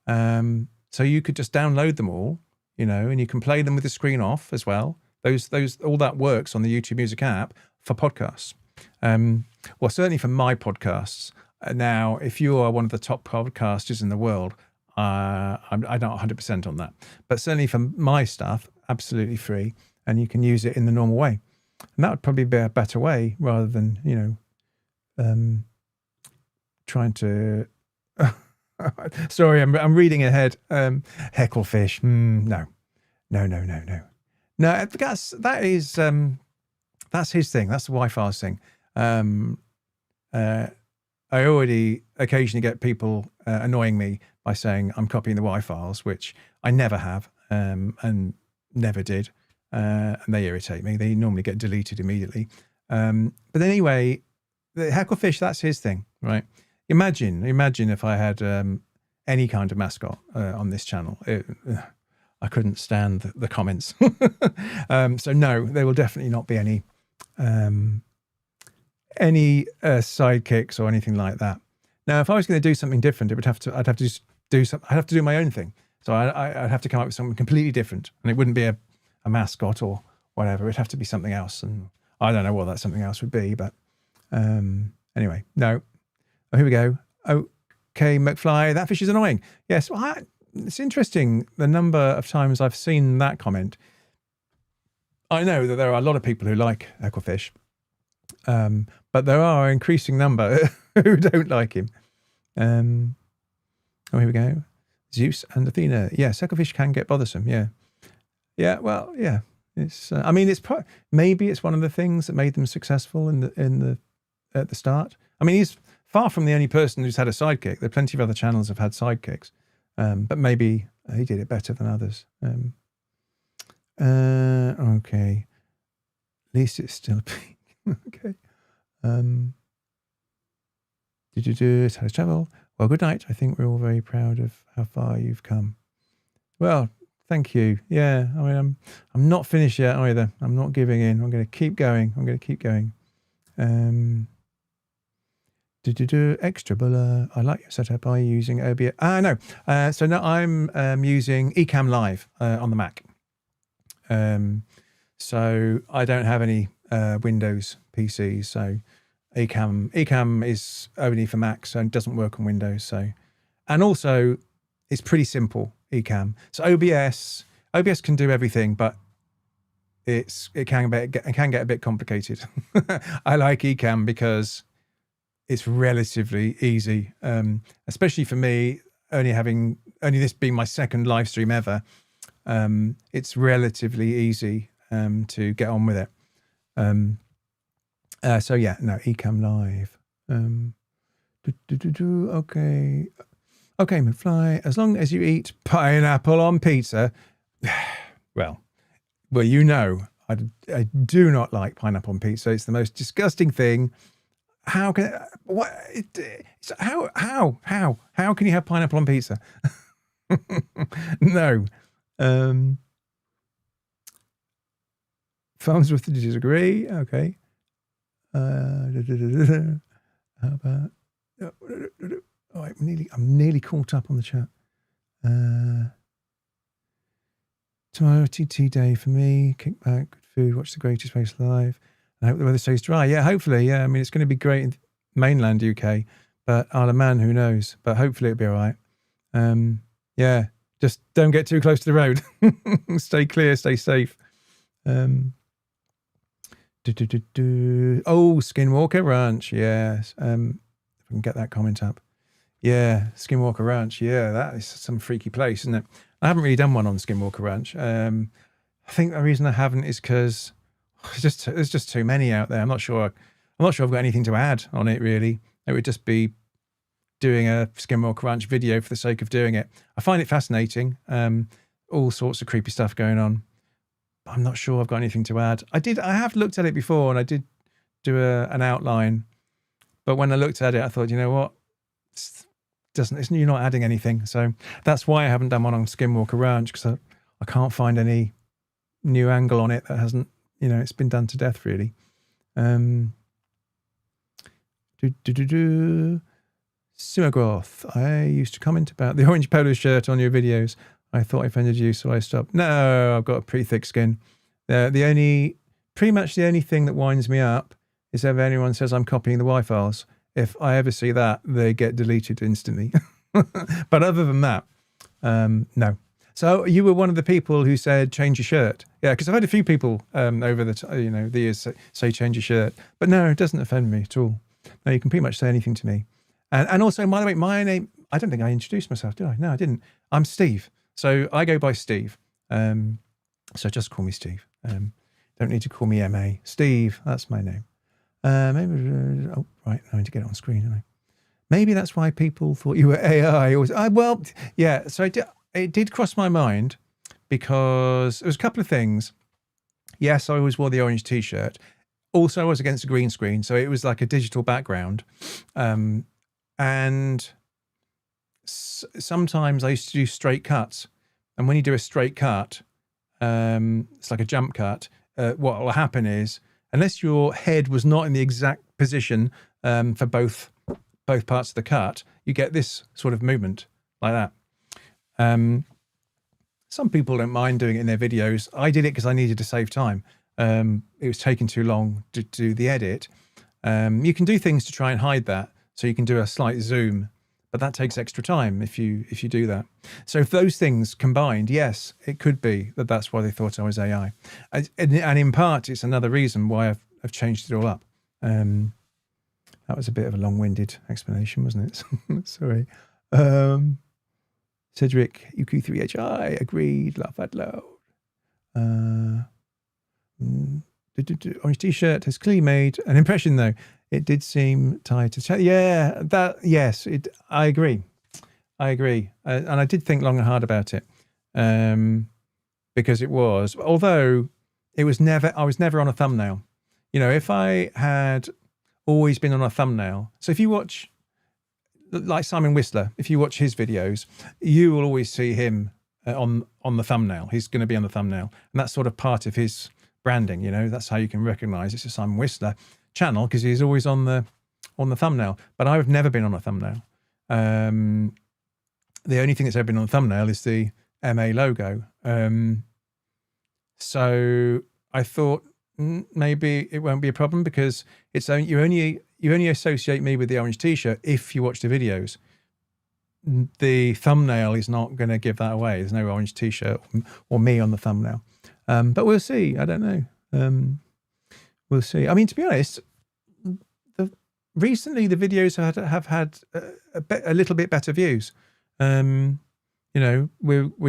S1: So you could just download them all, and you can play them with the screen off as well. All that works on the YouTube Music app for podcasts. Well, certainly for my podcasts. Now, if you are one of the top podcasters in the world, I'm not 100% on that. But certainly for my stuff, absolutely free, and you can use it in the normal way. And that would probably be a better way rather than, trying to... Sorry, I'm reading ahead. Hecklefish. No. No, that's his thing. That's the Wi-Fi's thing. I already occasionally get people annoying me by saying I'm copying the Wi-Fi's, which I never have, and never did. And they irritate me. They normally get deleted immediately. But anyway, the Hecklefish, that's his thing, right? Imagine if I had any kind of mascot on this channel. I couldn't stand the comments. So no, there will definitely not be any sidekicks or anything like that. Now, if I was going to do something different, I'd have to do my own thing. So I'd have to come up with something completely different, and it wouldn't be a mascot or whatever. It'd have to be something else, and I don't know what that something else would be. But anyway, no. Oh, here we go. Okay, McFly, that fish is annoying. Yes, well, it's interesting the number of times I've seen that comment. I know that there are a lot of people who like Hecklefish, but there are an increasing number who don't like him. Oh, here we go. Zeus and Athena. Yes, Hecklefish can get bothersome. Yeah. Well, yeah. It's. I mean, maybe it's one of the things that made them successful at the start. I mean, he's far from the only person who's had a sidekick. There are plenty of other channels have had sidekicks, but maybe he did it better than others. Okay. At least it's still pink. Okay. It's how to travel. Well, good night. I think we're all very proud of how far you've come. Well, thank you. Yeah, I mean, I'm not finished yet either. I'm not giving in. I'm going to keep going. Extra buller. I like your setup. Are you using OBS? No. So now I'm using Ecamm Live on the Mac. So I don't have any Windows PCs. So Ecamm is only for Mac, so it doesn't work on Windows. So, and also it's pretty simple, Ecamm. So OBS can do everything, but it can get a bit complicated. I like Ecamm because it's relatively easy, especially for me, only this being my second live stream ever. It's relatively easy to get on with it. So yeah, no, Ecamm Live. Okay, McFly. As long as you eat pineapple on pizza, well, you know, I do not like pineapple on pizza. It's the most disgusting thing. How can you have pineapple on pizza? No. Farnsworth to disagree. Okay. How about? Oh, I'm nearly caught up on the chat. Tomorrow TT day for me. Kick back, good food. Watch The Greatest Race live. I hope the weather stays dry. Yeah, hopefully. Yeah, I mean, it's going to be great in mainland UK, but Isle of Man, who knows? But hopefully it'll be all right. Yeah, just don't get too close to the road. Stay clear, stay safe. Oh, Skinwalker Ranch, yes. I can get that comment up. Yeah, Skinwalker Ranch. Yeah, that is some freaky place, isn't it? I haven't really done one on Skinwalker Ranch. I think the reason I haven't is because there's just too many out there. I'm not sure I've got anything to add on it, really. It would just be doing a Skinwalker Ranch video for the sake of doing it. I find it fascinating. All sorts of creepy stuff going on. But I'm not sure I've got anything to add. I have looked at it before, and I did do an outline. But when I looked at it, I thought, you know what? You're not adding anything. So that's why I haven't done one on Skinwalker Ranch, because I can't find any new angle on it that hasn't, it's been done to death, really. Simagroth, I used to comment about the orange polo shirt on your videos. I thought I offended you, so I stopped. No, I've got a pretty thick skin. Pretty much the only thing that winds me up is if anyone says I'm copying the Y-files. If I ever see that, they get deleted instantly. But other than that, no. So you were one of the people who said change your shirt. Yeah, because I've had a few people over the years say change your shirt. But no, it doesn't offend me at all. No, you can pretty much say anything to me. And also, by the way, my name, I don't think I introduced myself, did I? No, I didn't. I'm Steve. So I go by Steve. So just call me Steve. Don't need to call me M.A. Steve, that's my name. Right, I need to get it on screen, don't I? Maybe that's why people thought you were AI. So it did cross my mind, because there was a couple of things. Yes, I always wore the orange T-shirt. Also, I was against a green screen, so it was like a digital background. And sometimes I used to do straight cuts. And when you do a straight cut, it's like a jump cut. What will happen is, unless your head was not in the exact position for both parts of the cut, you get this sort of movement like that. Some people don't mind doing it in their videos. I did it because I needed to save time. It was taking too long to do the edit. You can do things to try and hide that. So you can do a slight zoom, but that takes extra time if you do that. So if those things combined, yes, it could be that's why they thought I was AI. And in part, it's another reason why I've changed it all up. That was a bit of a long-winded explanation, wasn't it? Sorry. Cedric, UQ3HI, agreed, laugh out loud. Orange T-shirt has clearly made an impression, though. It did seem tied to chat. Yeah, yes, I agree. And I did think long and hard about it, because it was, although I was never on a thumbnail. If I had always been on a thumbnail. So if you watch, like Simon Whistler, if you watch his videos, you will always see him on the thumbnail. He's going to be on the thumbnail. And that's sort of part of his branding, that's how you can recognize it's a Simon Whistler channel, because he's always on the thumbnail. But I've never been on a thumbnail. The only thing that's ever been on the thumbnail is the MA logo. So I thought maybe it won't be a problem, because you only associate me with the orange T-shirt if you watch the videos. The thumbnail is not going to give that away. There's no orange T-shirt or me on the thumbnail. But we'll see. I don't know. We'll see. I mean, to be honest, recently the videos have had a little bit better views. We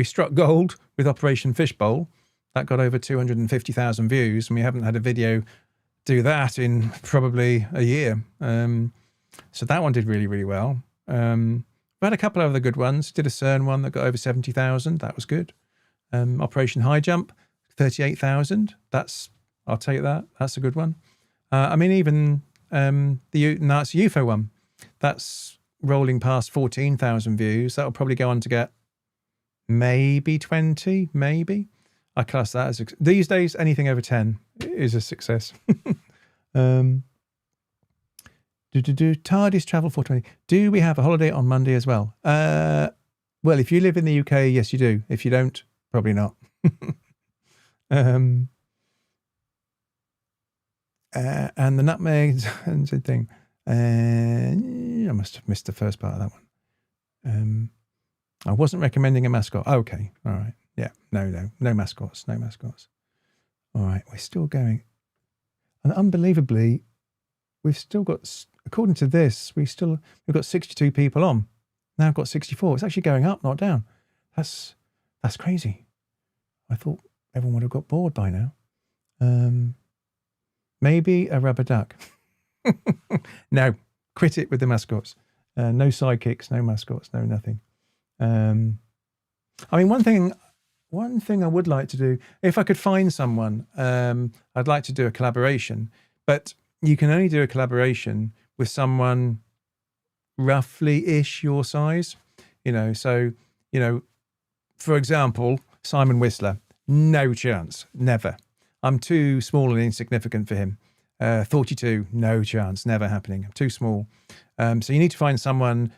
S1: struck gold with Operation Fishbowl. That got over 250,000 views, and we haven't had a video do that in probably a year. So that one did really, really well. We had a couple of other good ones. Did a CERN one that got over 70,000. That was good. Operation High Jump, 38,000. I'll take that. That's a good one. I mean, even the Nazi UFO one, that's rolling past 14,000 views. That'll probably go on to get maybe 20, maybe. I class that as, these days, anything over 10 is a success. TARDIS Travel 420. Do we have a holiday on Monday as well? Well, if you live in the UK, yes, you do. If you don't, probably not. And the nutmeg and thing. I must have missed the first part of that one. I wasn't recommending a mascot. Okay, all right. Yeah, no mascots, no mascots. All right, we're still going. And unbelievably, we've still got according to this, we've got 62 people on. Now I've got 64. It's actually going up, not down. That's crazy. I thought everyone would have got bored by now. Maybe a rubber duck. No, quit it with the mascots. No sidekicks, no mascots, no nothing. I mean, one thing I would like to do, if I could find someone, I'd like to do a collaboration. But you can only do a collaboration with someone roughly-ish your size. So, for example, Simon Whistler, no chance, never. I'm too small and insignificant for him. 42, no chance, never happening. I'm too small. So you need to find someone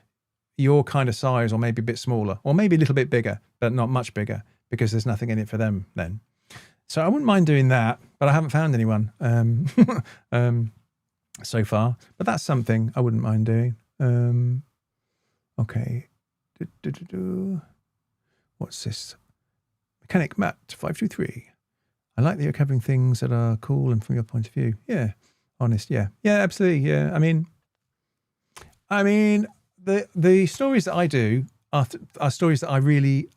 S1: your kind of size, or maybe a bit smaller, or maybe a little bit bigger, but not much bigger, because there's nothing in it for them then. So I wouldn't mind doing that, but I haven't found anyone so far. But that's something I wouldn't mind doing. Okay. What's this? Mechanic Matt 523. I like that you're covering things that are cool and from your point of view. Yeah. Honest. Yeah. Yeah, absolutely. Yeah. I mean, the stories that I do are stories that I'm really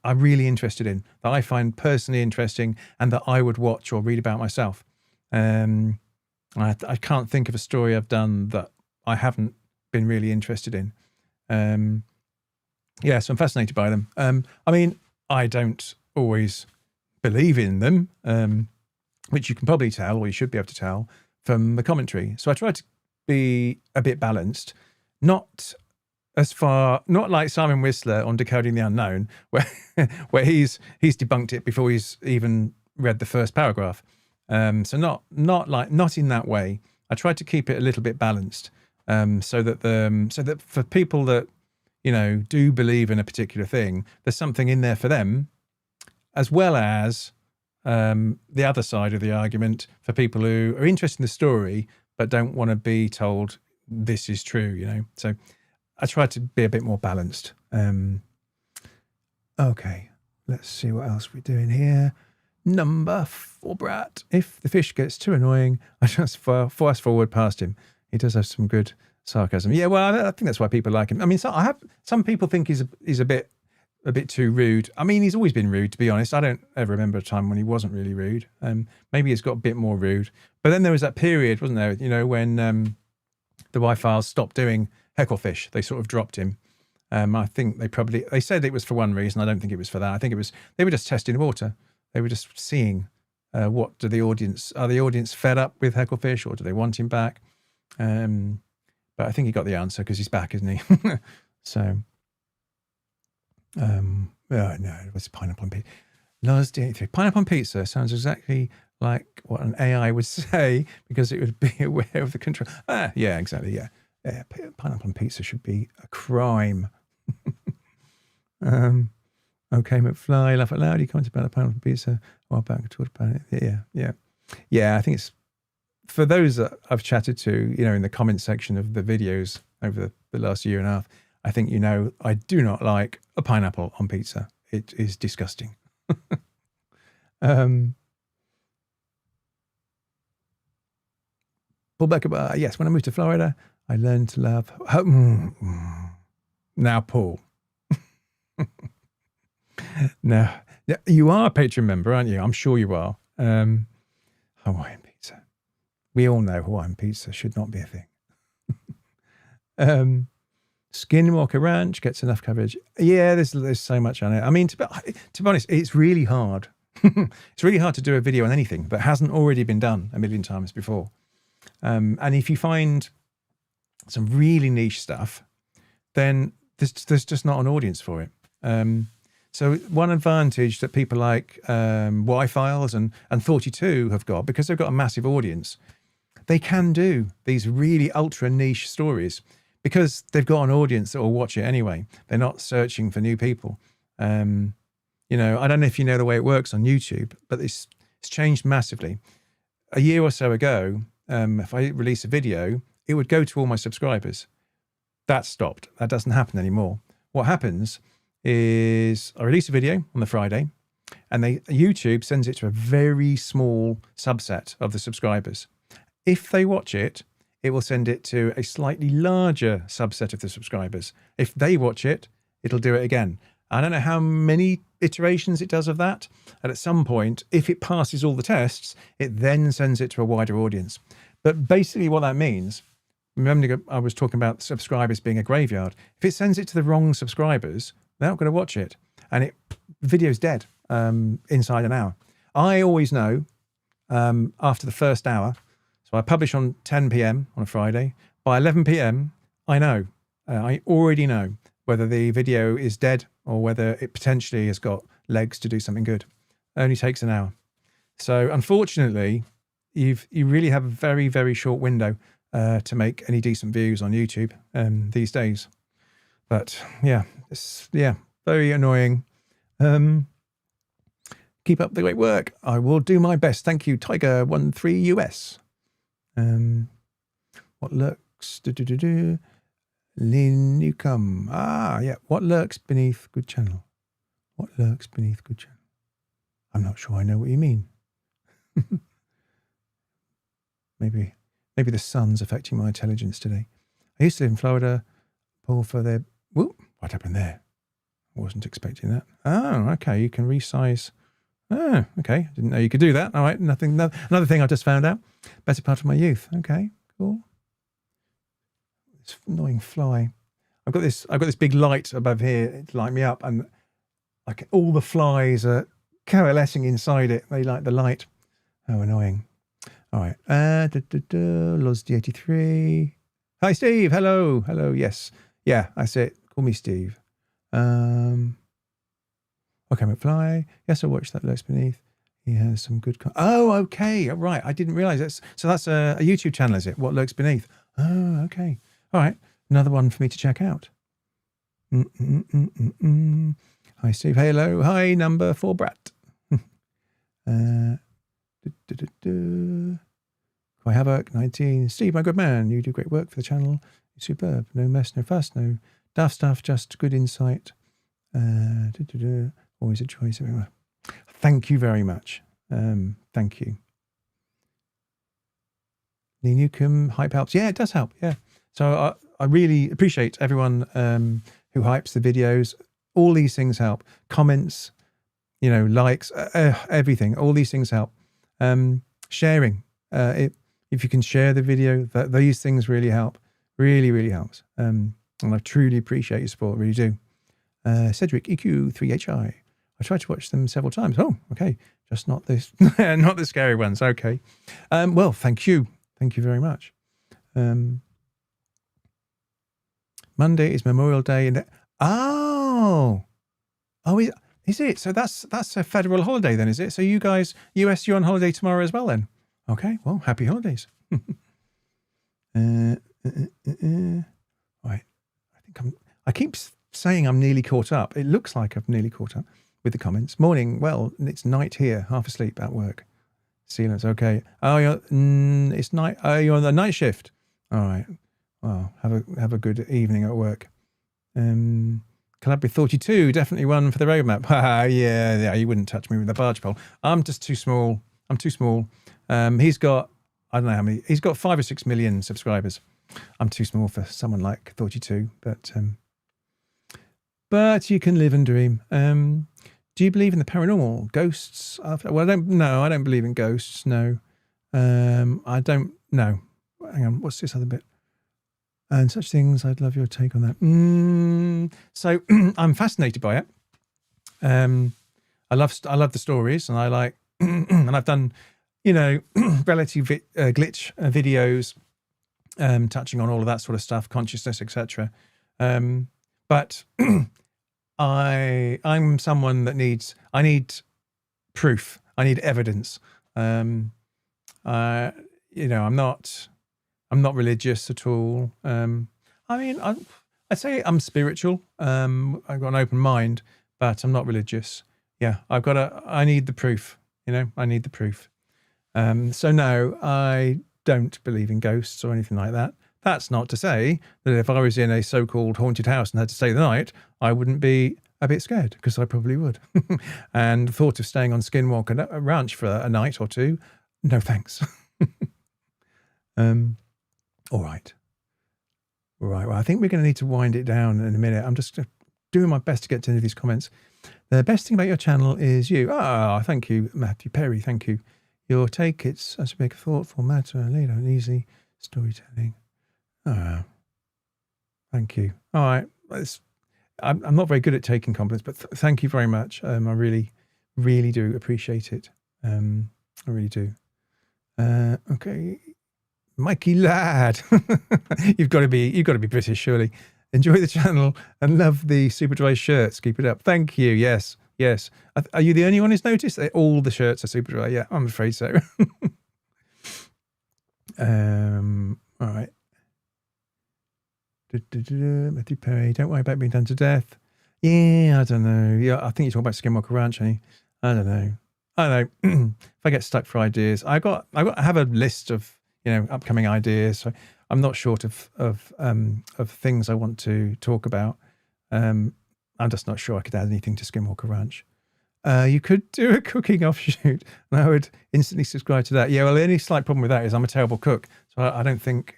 S1: interested in, that I find personally interesting, and that I would watch or read about myself. I can't think of a story I've done that I haven't been really interested in. Yeah, so I'm fascinated by them. I mean, I don't always believe in them, which you can probably tell, or you should be able to tell, from the commentary. So I try to be a bit balanced, not like Simon Whistler on Decoding the Unknown, where he's debunked it before he's even read the first paragraph. So not in that way. I try to keep it a little bit balanced, so that for people that do believe in a particular thing, there's something in there for them, as well as the other side of the argument for people who are interested in the story but don't want to be told this is true. So I try to be a bit more balanced. Okay, let's see what else we're doing here. Number 4, Brat. If the fish gets too annoying, I just fast forward past him. He does have some good sarcasm. Yeah, well, I think that's why people like him. I mean, some people think he's a bit too rude. I mean, he's always been rude, to be honest. I don't ever remember a time when he wasn't really rude. Maybe he's got a bit more rude. But then there was that period, wasn't there? When the Y-Files stopped doing Hecklefish, they sort of dropped him. I think they said it was for one reason. I don't think it was for that. I think they were just testing the water. They were just seeing are the audience fed up with Hecklefish, or do they want him back? But I think he got the answer, because he's back, isn't he? So, no, it was pineapple on pizza. Lars D83. Pineapple on pizza sounds exactly like what an AI would say, because it would be aware of the control. Yeah, exactly. Yeah. Pineapple on pizza should be a crime. Okay, McFly, laugh out loud. You commented about the pineapple on pizza. Well, back and talked about it. Yeah. I think it's for those that I've chatted to, in the comment section of the videos over the last year and a half. I think I do not like a pineapple on pizza. It is disgusting. Pull back about yes. When I moved to Florida, I learned to love. Now, Paul. Now, you are a Patreon member, aren't you? I'm sure you are. Hawaiian pizza. We all know Hawaiian pizza should not be a thing. Skinwalker Ranch gets enough coverage. Yeah, there's so much on it. I mean, to be honest, it's really hard. It's really hard to do a video on anything that hasn't already been done a million times before. And if you find some really niche stuff, then there's just not an audience for it. So one advantage that people like Y-Files and 42 have got, because they've got a massive audience, they can do these really ultra niche stories because they've got an audience that will watch it anyway. They're not searching for new people. I don't know if you know the way it works on YouTube, but it's changed massively. A year or so ago, if I release a video, it would go to all my subscribers. That stopped. That doesn't happen anymore. What happens is I release a video on the Friday, and YouTube sends it to a very small subset of the subscribers. If they watch it, it will send it to a slightly larger subset of the subscribers. If they watch it, it'll do it again. I don't know how many iterations it does of that. And at some point, if it passes all the tests, it then sends it to a wider audience. But basically what that means, remember I was talking about subscribers being a graveyard. If it sends it to the wrong subscribers, they're not going to watch it. And the video's dead inside an hour. I always know after the first hour. So I publish on 10 p.m. on a Friday. By 11 p.m., I know. I already know whether the video is dead or whether it potentially has got legs to do something good. It only takes an hour. So unfortunately, you really have a very, very short window to make any decent views on YouTube these days. But yeah, it's very annoying. Keep up the great work. I will do my best. Thank you, Tiger13 US. What lurks? Lynn Newcomb. Yeah. What lurks beneath good channel? What lurks beneath good channel? I'm not sure I know what you mean. Maybe the sun's affecting my intelligence today. I used to live in Florida. Paul for their... Whoop, what happened there? I wasn't expecting that. Oh, okay. You can resize. Oh, okay. Didn't know you could do that. All right. Nothing. Another thing I just found out. Better part of my youth. Okay. Cool. This annoying fly. I've got this big light above here to light me up, and like all the flies are coalescing inside it. They like the light. Oh, annoying. All right. Lozd83. Hi, Steve. Hello. Yes. Yeah, that's it. Call me Steve. Okay, McFly. Yes, I watched that Lurks Beneath. He has some good... Oh, okay. Right. I didn't realize that. So that's a YouTube channel, is it? What Lurks Beneath? Oh, okay. All right. Another one for me to check out. Hi, Steve. Hello. Hi, number 4 Brat. Quite Havoc, 19. Steve, my good man. You do great work for the channel. You're superb. No mess, no fuss, no daft stuff, just good insight. Always a choice. Thank you very much. Thank you. Lee Newcomb, hype helps. Yeah, it does help. Yeah. So I really appreciate everyone who hypes the videos. All these things help. Comments, likes, everything. All these things help. Sharing. If you can share the video, these things really help. Really, really helps. And I truly appreciate your support. Really do. Cedric EQ3HI. I tried to watch them several times. Oh, okay. Just not this, not the scary ones. Okay. Well, thank you. Thank you very much. Monday is Memorial Day. Oh, is it? So that's a federal holiday then, is it? So you guys, US, you're on holiday tomorrow as well then? Okay. Well, happy holidays. Right. I keep saying I'm nearly caught up. It looks like I've nearly caught up with the comments. Morning. Well, it's night here. Half asleep at work. Sealants. Okay. Oh, it's night. Oh, you're on the night shift. All right. Well, have a good evening at work. Collab with 42. Definitely one for the roadmap. Yeah. You wouldn't touch me with a barge pole. I'm just too small. I'm too small. He's got, I don't know how many. He's got 5 or 6 million subscribers. I'm too small for someone like 42, but you can live and dream. Do you believe in the paranormal, ghosts? Well, I don't believe in ghosts. No, I don't. No, hang on. What's this other bit? And such things. I'd love your take on that. So I'm fascinated by it. I love the stories, and I like, and I've done, relative glitch videos. Touching on all of that sort of stuff, consciousness, etc. But I'm someone that I need proof. I need evidence. I'm not religious at all. I'd say I'm spiritual. I've got an open mind, but I'm not religious. Yeah, I need the proof. I need the proof. So no, I don't believe in ghosts or anything like that. That's not to say that if I was in a so-called haunted house and had to stay the night, I wouldn't be a bit scared, because I probably would. And the thought of staying on Skinwalker Ranch for a night or two, no thanks. All right. Right. Well, I think we're going to need to wind it down in a minute. I'm just doing my best to get to any of these comments. The best thing about your channel is you. Thank you, Matthew Perry. Thank you. Your take, it's such a big thoughtful matter, later and easy storytelling. Thank you. All right. I'm not very good at taking compliments, but thank you very much. I really, really do appreciate it. I really do. Okay. Mikey lad, you've got to be British, surely. Enjoy the channel and love the Super Dry shirts. Keep it up. Thank you. Yes. Are you the only one who's noticed that all the shirts are Super Dry? Yeah, I'm afraid so. All right. Matthew Perry, don't worry about being done to death. Yeah, I don't know. Yeah, I think you're talking about Skinwalker Ranch, honey. I don't know. If I get stuck for ideas, I have a list of upcoming ideas. So I'm not short of things I want to talk about. I'm just not sure I could add anything to Skinwalker Ranch. You could do a cooking offshoot, and I would instantly subscribe to that. Yeah, well, the only slight problem with that is I'm a terrible cook, so I don't think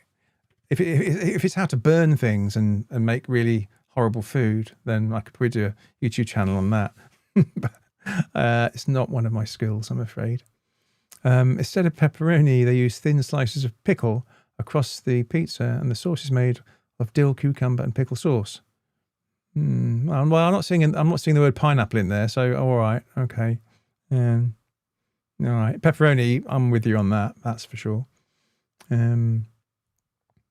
S1: if it's how to burn things and make really horrible food, then I could probably do a YouTube channel on that. But it's not one of my skills, I'm afraid. Instead of pepperoni, they use thin slices of pickle across the pizza, and the sauce is made of dill, cucumber, and pickle sauce. Well, I'm not seeing the word pineapple in there, so all right, okay. All right, pepperoni, I'm with you on that. That's for sure.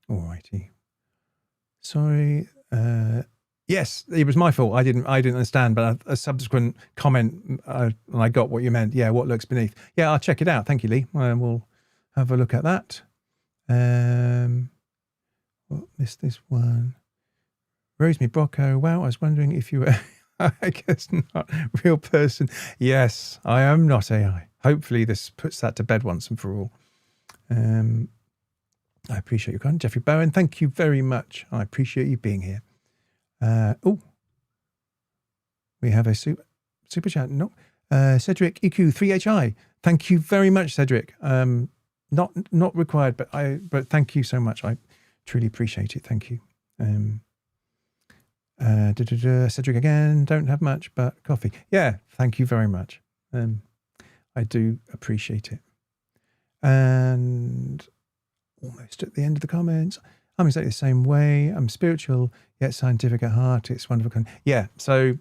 S1: All righty. Sorry. Yes, it was my fault. I didn't understand, but a subsequent comment, and I got what you meant. Yeah, what lurks beneath. Yeah, I'll check it out. Thank you, Lee. We'll have a look at that. What missed this one? Rosemary Brocco. Wow, I was wondering if you were, I guess not, real person. Yes, I am not AI. Hopefully this puts that to bed once and for all. I appreciate your comment. Jeffrey Bowen, thank you very much. I appreciate you being here. We have a super chat. No, Cedric EQ3HI. Thank you very much, Cedric. Not required, but thank you so much. I truly appreciate it. Thank you. Cedric again. Don't have much, but coffee. Yeah, thank you very much. I do appreciate it. And almost at the end of the comments. I'm exactly the same way. I'm spiritual, yet scientific at heart. It's wonderful. Yeah, so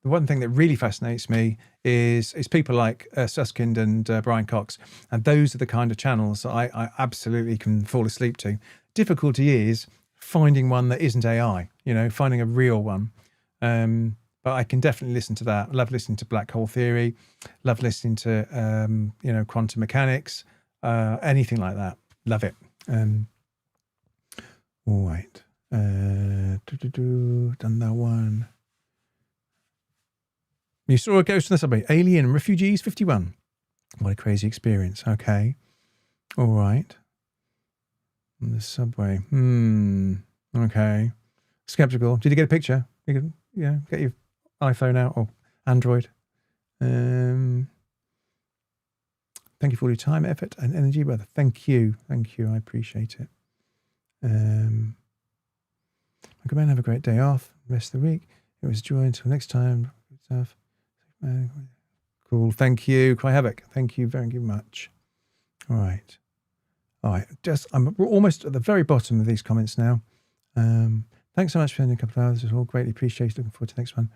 S1: the one thing that really fascinates me is people like Suskind and Brian Cox. And those are the kind of channels that I absolutely can fall asleep to. Difficulty is finding one that isn't AI, finding a real one. But I can definitely listen to that. I love listening to Black Hole Theory. Love listening to, quantum mechanics, anything like that. Love it. All right. Done that one. You saw a ghost in the subway. Alien Refugees 51. What a crazy experience. Okay. All right. On the subway. Okay. Skeptical. Did you get a picture? You could, get your iPhone out or Android. Thank you for all your time, effort, and energy, brother. Thank you. Thank you. I appreciate it. Come on, have a great day off. Rest of the week. It was a joy. Until next time. Good stuff. Cool. Thank you. Cry Havoc. Thank you very much. All right. We're almost at the very bottom of these comments now. Thanks so much for spending a couple of hours. It's all greatly appreciated. Looking forward to the next one.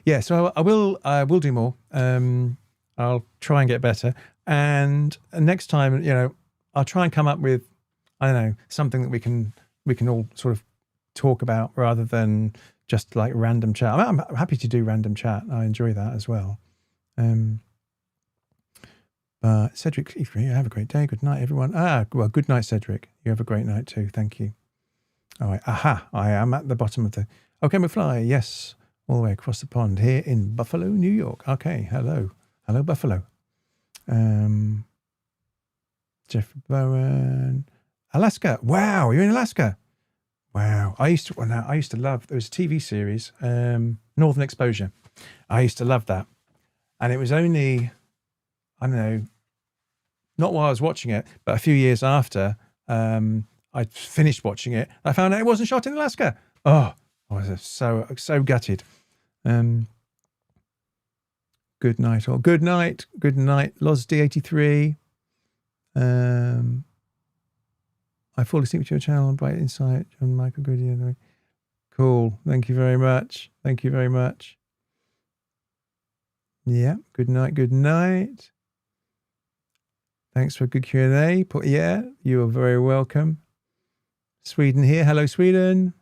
S1: Yeah, so I will do more. I'll try and get better. And next time, I'll try and come up with, I don't know, something that we can all sort of talk about rather than just like random chat. I'm happy to do random chat. I enjoy that as well. But Cedric, you have a great day. Good night, everyone. Well, good night, Cedric. You have a great night too. Thank you. All right. Aha. I am at the bottom of the... Okay, McFly. Yes. All the way across the pond here in Buffalo, New York. Okay. Hello. Hello, Buffalo. Jeff Bowen. Alaska. Wow. You're in Alaska. Wow. I used to love... There was a TV series, Northern Exposure. I used to love that. And it was only... I don't know, not while I was watching it, but a few years after, I'd finished watching it. I found out it wasn't shot in Alaska. Oh, I was so gutted. Good night, all. Good night. Good night, LozD83. I fall asleep to your channel, Bright Insight, John Michael Goodyear. Cool. Thank you very much. Thank you very much. Yeah. Good night. Good night. Thanks for a good Q&A. Yeah, you are very welcome. Sweden here. Hello, Sweden.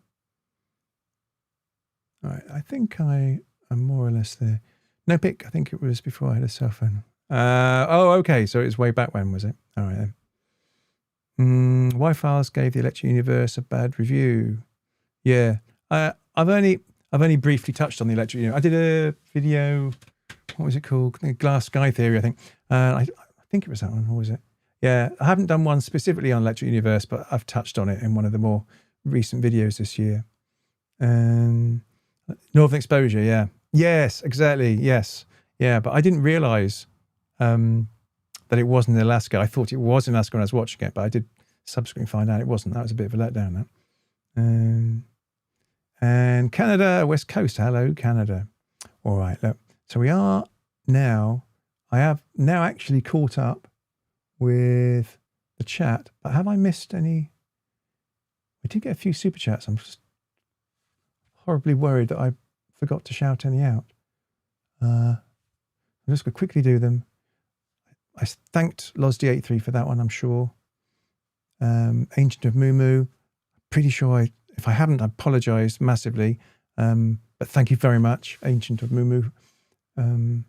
S1: All right. I think I'm more or less there. No pic. I think it was before I had a cell phone. Oh, okay. So it was way back when, was it? All right then. Y-Files gave the Electric Universe a bad review. Yeah. I've only briefly touched on the Electric Universe. I did a video. What was it called? Glass Sky Theory, I think. I think it was that one. What was it? Yeah. I haven't done one specifically on Electric Universe, but I've touched on it in one of the more recent videos this year. Northern Exposure. Yeah. Yes, exactly. Yes. Yeah. But I didn't realize, that it wasn't in Alaska. I thought it was in Alaska when I was watching it, but I did subsequently find out it wasn't. That was a bit of a letdown, that. And Canada, West Coast. Hello, Canada. All right, look. So we are now, I have now actually caught up with the chat, but have I missed any? We did get a few super chats. I'm just horribly worried that I forgot to shout any out. I'm just going to quickly do them. I thanked LozD83 for that one, I'm sure. Ancient of Mumu. Pretty sure if I haven't, I apologise massively. But thank you very much, Ancient of Mumu. Okay,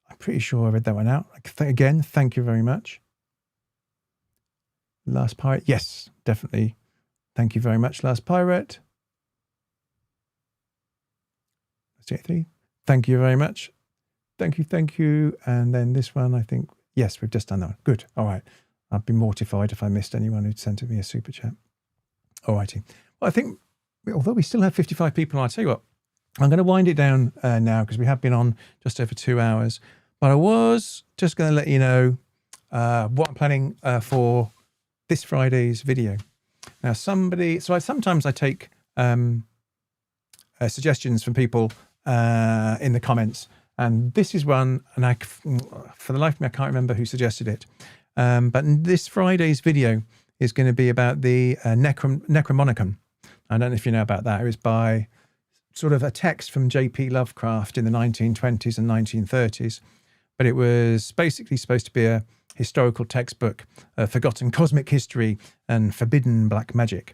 S1: I'm pretty sure I read that one out. Again, thank you very much. Last Pirate. Yes, definitely. Thank you very much, Last Pirate. Thank you very much. Thank you. And then this one, I think, yes, we've just done that one. Good. All right. I'd be mortified if I missed anyone who'd sent me a super chat. All righty. Well, I think, although we still have 55 people, I'll tell you what, I'm going to wind it down now because we have been on just over 2 hours. But I was just going to let you know what I'm planning for this Friday's video. Now, sometimes I take suggestions from people in the comments, and this is one, and for the life of me I can't remember who suggested it, but this Friday's video is going to be about the Necromonicon. I don't know if you know about that. It was by sort of a text from J.P. Lovecraft in the 1920s and 1930s, but it was basically supposed to be a historical textbook of forgotten cosmic history and forbidden black magic.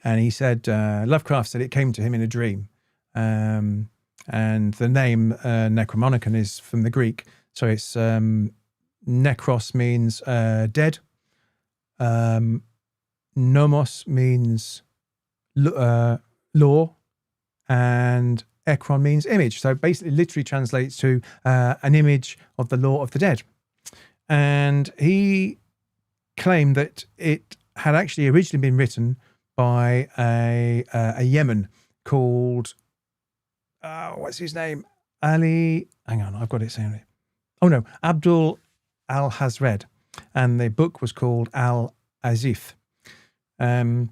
S1: And he said, Lovecraft said it came to him in a dream. And the name Necromonicon is from the Greek. So it's necros means dead. Nomos means law. And ekron means image. So basically literally translates to an image of the law of the dead. And he claimed that it had actually originally been written by a Yemen called, what's his name? Hang on, I've got it saying. Oh no, Abdul al-Hazred. And the book was called Al-Azif. And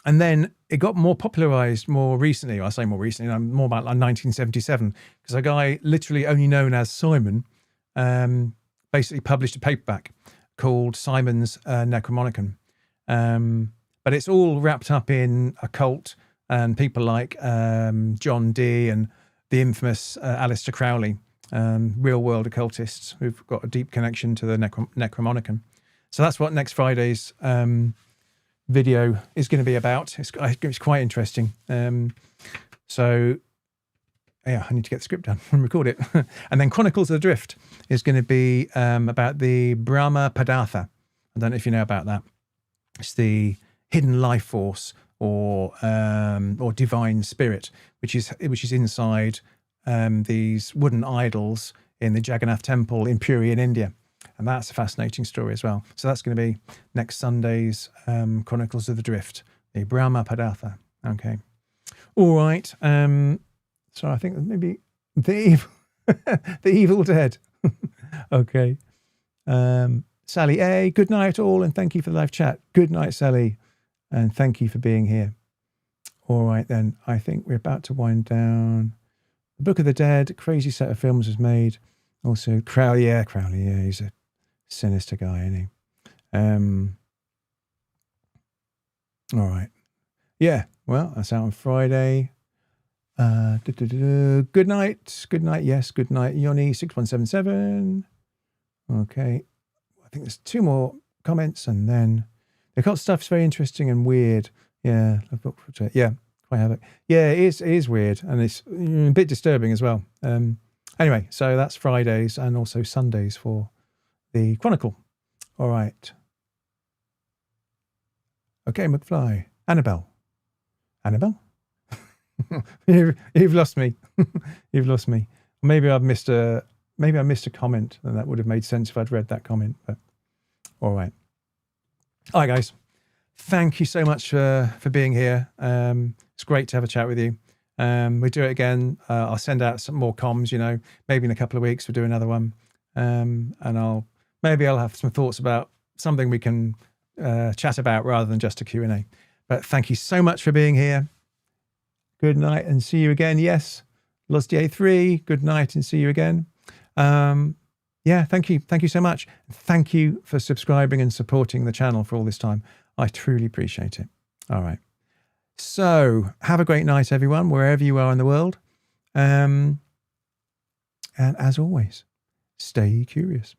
S1: then it got more popularized more recently. I say more recently, more about like 1977, because a guy literally only known as Simon basically published a paperback called Simon's Necromonicon. But it's all wrapped up in occult and people like John Dee and the infamous Aleister Crowley, real world occultists who've got a deep connection to the Necromonicon. So that's what next Friday's video is going to be about. It's quite interesting. So yeah, I need to get the script down and record it. And then Chronicles of the Drift is going to be about the Brahma Padartha. I don't know if you know about that. It's the hidden life force or divine spirit, which is inside these wooden idols in the Jagannath Temple in Puri in India. And that's a fascinating story as well. So that's going to be next Sunday's Chronicles of the Drift, the Brahma Padartha. Okay. All right. So I think maybe the The Evil Dead. Okay. Sally A, good night all, and thank you for the live chat. Good night, Sally, and thank you for being here. All right, then. I think we're about to wind down. The Book of the Dead, crazy set of films was made. Also, Crowley, yeah, he's a sinister guy, isn't he? All right. Yeah, well, that's out on Friday. Good night. Good night, yes. Good night, Yoni6177. Okay. I think there's 2 more comments, and then the occult stuff's very interesting and weird. Yeah, yeah, quite have it. Yeah, it is weird, and it's a bit disturbing as well. Anyway, so that's Fridays and also Sundays for the Chronicle. All right. Okay, McFly. Annabelle. You've lost me. You've lost me. Maybe I missed a comment, and that would have made sense if I'd read that comment. But all right. All right, guys. Thank you so much for being here. It's great to have a chat with you. We'll do it again. I'll send out some more comms. Maybe in a couple of weeks we'll do another one. And I'll have some thoughts about something we can chat about rather than just a Q&A. But thank you so much for being here. Good night and see you again. Yes, Lost A3. Good night and see you again. Yeah, thank you. Thank you so much. Thank you for subscribing and supporting the channel for all this time. I truly appreciate it. All right. So have a great night, everyone, wherever you are in the world. And as always, stay curious.